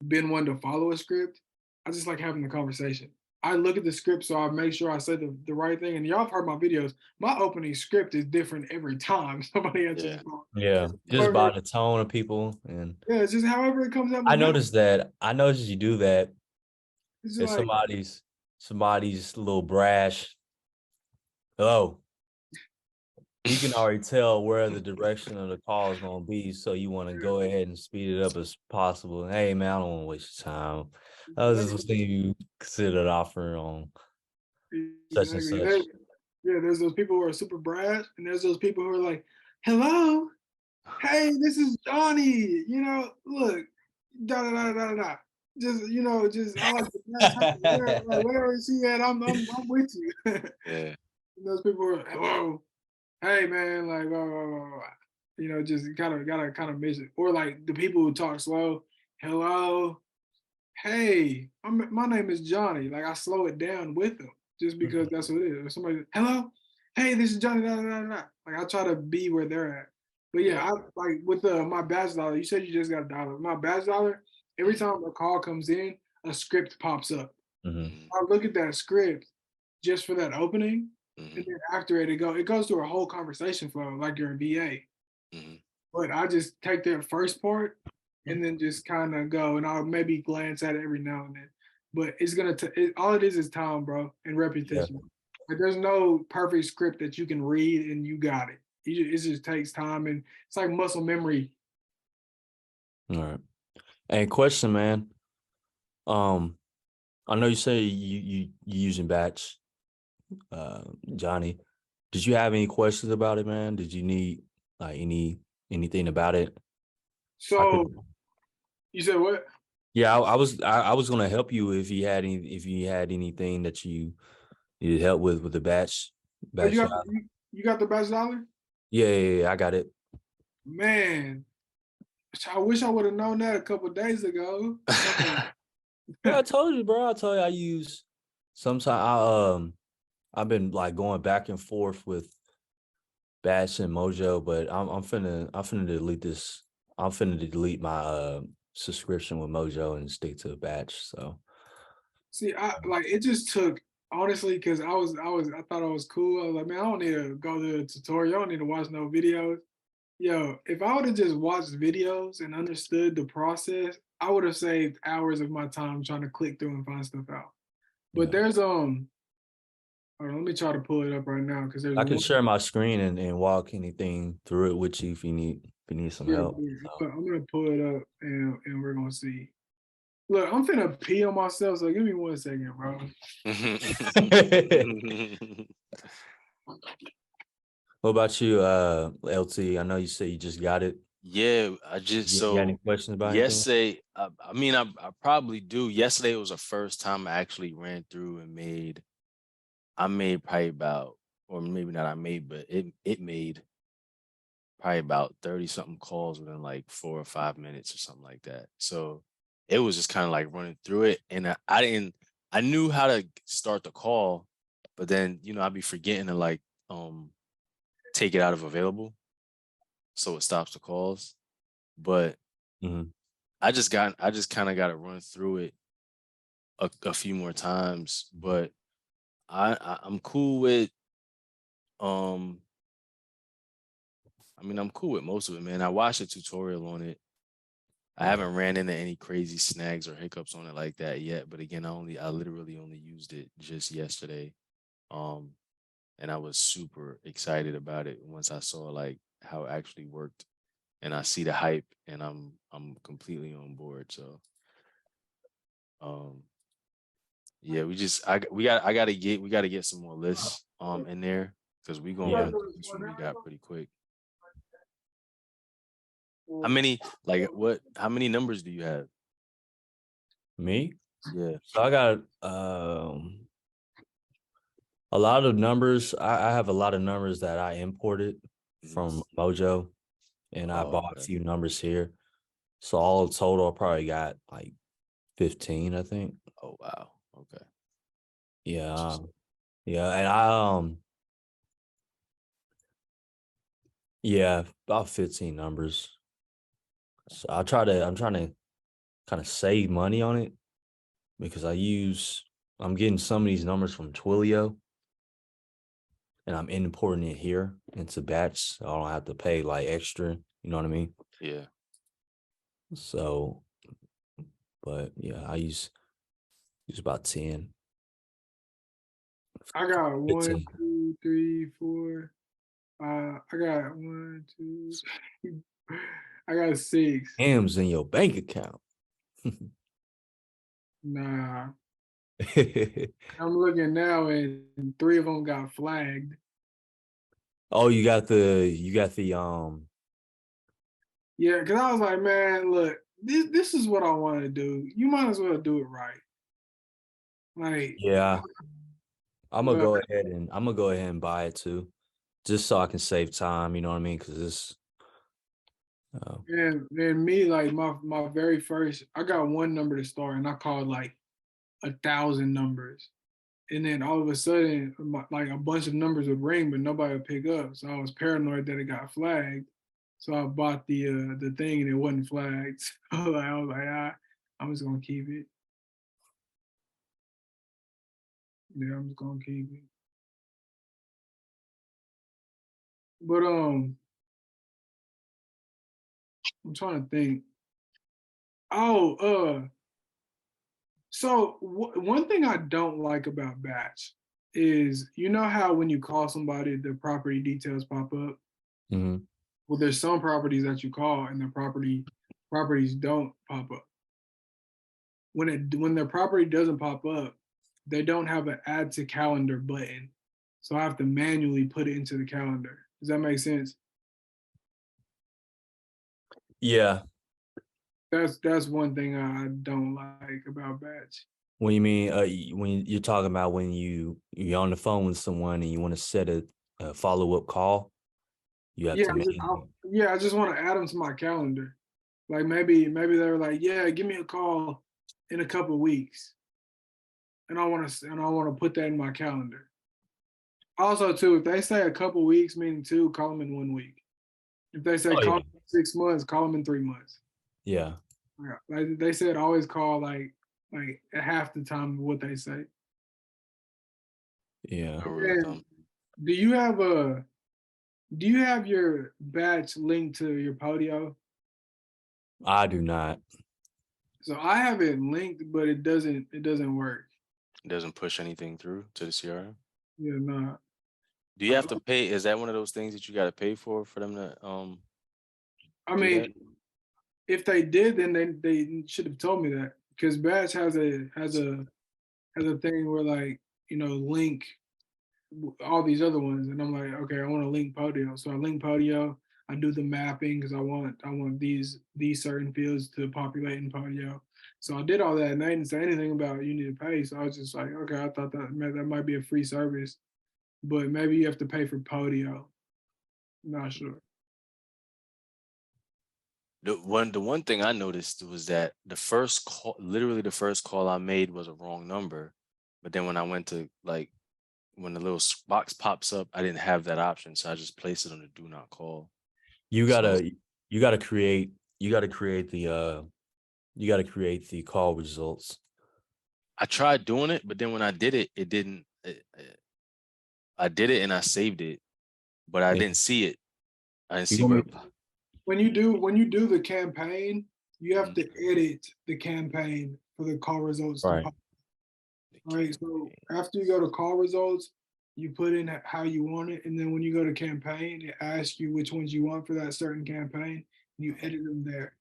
been one to follow a script. I just like having the conversation. I look at the script so I make sure I say the right thing. And y'all have heard my videos. My opening script is different every time somebody answers Yeah. the phone. Yeah, just However, by the tone of people. And yeah, it's just however it comes out my I mouth. noticed you do that. It's just If like somebody's a little brash, hello, you can already tell where the direction of the call is going to be. So you want to go ahead and speed it up as possible. Hey, man, I don't want to waste your time. I was just thinking you considered offering on such and exactly. such. Yeah, there's those people who are super brash, and there's those people who are like, "Hello, hey, this is Johnny. Look, da da da da da." Just just I like the brash. Whatever she had, I'm with you. Yeah. And those people are, "Hello, hey man, like blah, blah, blah, blah." Just gotta kind of miss it. Or like the people who talk slow. Hello, hey, my name is Johnny. Like I slow it down with them just because that's what it is. Or somebody, hello, hey, this is Johnny. Da, da, da, da. Like I try to be where they're at. But yeah, Yeah. I like with my badge dollar. You said you just got a dollar. My badge dollar. Every time a call comes in, a script pops up. Mm-hmm. I look at that script just for that opening, and Mhm. then after it goes through a whole conversation flow like you're a VA. Mhm. But I just take that first part and then just kind of go, and I'll maybe glance at it every now and then. But it's gonna all it is time, bro, and Yeah. repetition. Like there's no perfect script that you can read and you got it. It just takes time, and it's like muscle memory. All right. And question, man. I know you say you using batch. Johnny, did you have any questions about it, man? Did you need like anything about it? I So could. you said what? Yeah, I was gonna help you if you had anything that you needed help with the Oh, batch. you got the best dollar? Yeah, I got it. Man, I wish I would have known that a couple days ago. Yeah, I told you, bro. I told you I use sometimes I've been like going back and forth with Batch and Mojo, but I'm finna delete this. I'm finna delete my subscription with Mojo and stick to Batch. So See, I like it just took honestly because I thought I was cool. I was like, man, I don't need to go to the tutorial. I don't need to watch no videos. Yo, if I would have just watched videos and understood the process, I would have saved hours of my time trying to click through and find stuff out. But yeah, there's hold on, let me try to pull it up right now because there's I can one. share my screen and walk anything through it with you if you need some Yeah, help. yeah. So. I'm gonna pull it up and we're gonna see. Look, I'm finna pee on myself, so give me 1 second, bro. What about you, LT? I know you said you just got it. Yeah, I just You got any so questions about anything? yesterday. I mean, I probably do. Yesterday was the first time I actually ran through and made. I made probably about, or maybe not. I made, but it made probably about 30 something calls within like 4 or 5 minutes or something like that. So it was just kind of like running through it, and I didn't. I knew how to start the call, but then I'd be forgetting to like take it out of available, so it stops the calls. But Mhm. I just kind of got to run through it a few more times. But I'm cool with um I mean I'm cool with most of it, man. I watched a tutorial on it. I haven't ran into any crazy snags or hiccups on it like that yet. But again, I literally only used it just yesterday. Um and I was super excited about it once I saw like how it actually worked, and I see the hype, and I'm completely on board. So um yeah, we gotta get some more lists in there, because we gonna Yeah. run through this one we got pretty quick. How many how many numbers do you have? Me? Yeah. So I got a lot of numbers. I have a lot of numbers that I imported Mhm. from Mojo, and I Oh, bought a okay. few numbers here. So all total, I probably got like 15, I think. Oh wow. Okay. Yeah, That's what's up. yeah, and I yeah, about 15 numbers. So I'm trying to kind of save money on it because I'm getting some of these numbers from Twilio, and I'm importing it here into Batch, so I don't have to pay like extra. You know what I mean? Yeah. So, but yeah, I use about 10, I got one, 15 two, three, four. I got one, two. I got six. M's in your bank account. Nah, I'm looking now, and three of them got flagged. Oh, you got the Yeah, because I was like, man, look, this is what I want to do. You might as well do it right. Like, yeah. but I'm gonna go ahead and buy it too, just so I can save time. You know what I mean? Because it's uh, and me, like my very first, I got one number to start, and I called like 1,000 numbers. And then all of a sudden, like a bunch of numbers would ring, but nobody would pick up. So I was paranoid that it got flagged. So I bought the thing and it wasn't flagged. So I was like, I'm just gonna keep it. Yeah, I'm just gonna keep it. But I'm trying to think. Oh, so one thing I don't like about Batch is you know how when you call somebody, the property details pop up. mhm. Well, there's some properties that you call and the properties don't pop up. When their property doesn't pop up, they don't have an add to calendar button. So I have to manually put it into the calendar. Does that make sense? Yeah. That's one thing I don't like about batch. What do you mean? When you're talking about when you're on the phone with someone and you want to set a follow up call, you have Yeah, to manually. I just want to add them to my calendar. Like maybe they were like, yeah, give me a call in a couple weeks, and I want to put that in my calendar. Also, too, if they say a couple weeks, meaning two, call them in 1 week. If they say Oh call yeah. them in 6 months, call them in 3 months. Yeah. Yeah, like they said, always call like at half the time of what they say. Yeah. No rule of And thumb. do you have a do you have your batch linked to your Podio? I do not. So I have it linked, but it doesn't work. It doesn't push anything through to the CRM. Yeah, no. Do you have to pay? Is that one of those things that you got to pay for them to I do that? mean, if they did, then they should have told me that because Batch has a thing where like link all these other ones, and I'm like, okay, I want to link Podio, so I link Podio. I do the mapping because I want these certain fields to populate in Podio. So I did all that, and they didn't say anything about you need to pay. So I was just like, okay, I thought that might be a free service, but maybe you have to pay for Podio. Not sure. The one thing I noticed was that the first call, literally the first call I made was a wrong number, but then when I went to like when the little box pops up, I didn't have that option, so I just placed it on the do not call. You So gotta you gotta create you gotta create the call results. I tried doing it, but then when I did it, it didn't. I did it and I saved it, but I Yeah. didn't see it. I didn't You see want where. me? When you do the campaign, you have Mhm. to edit the campaign for the call results to Right. pop. All right, so after you go to call results, you put in how you want it, and then when you go to campaign, it asks you which ones you want for that certain campaign, and you edit them there.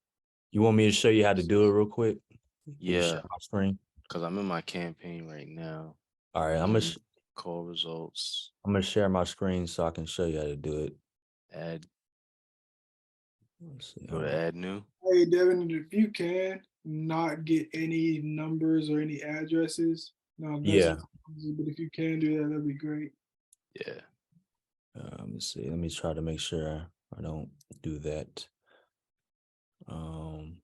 You want me to show you how to do it real quick? Let me share Yeah, my screen. because I'm in my campaign right now. All right, Call results. I'm gonna share my screen so I can show you how to do it. Add. Let's see. Go to add new. Hey, Devin, if you can not get any numbers or any addresses, no, that's Yeah. just, but if you can do that, that'd be great. Yeah. Let me see. Let me try to make sure I don't do that. And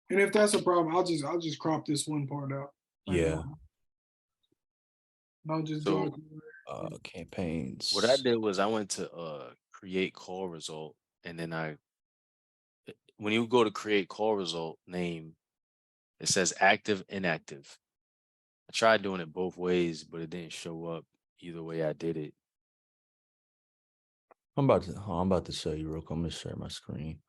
if that's a problem, I'll just crop this one part out. Like, Yeah. I'll just draw So it. Campaigns. what I did was I went to create call result, and then when you go to create call result name, it says active, inactive. I tried doing it both ways, but it didn't show up either way I did it. I'm about to show you real quick. I'm gonna share my screen.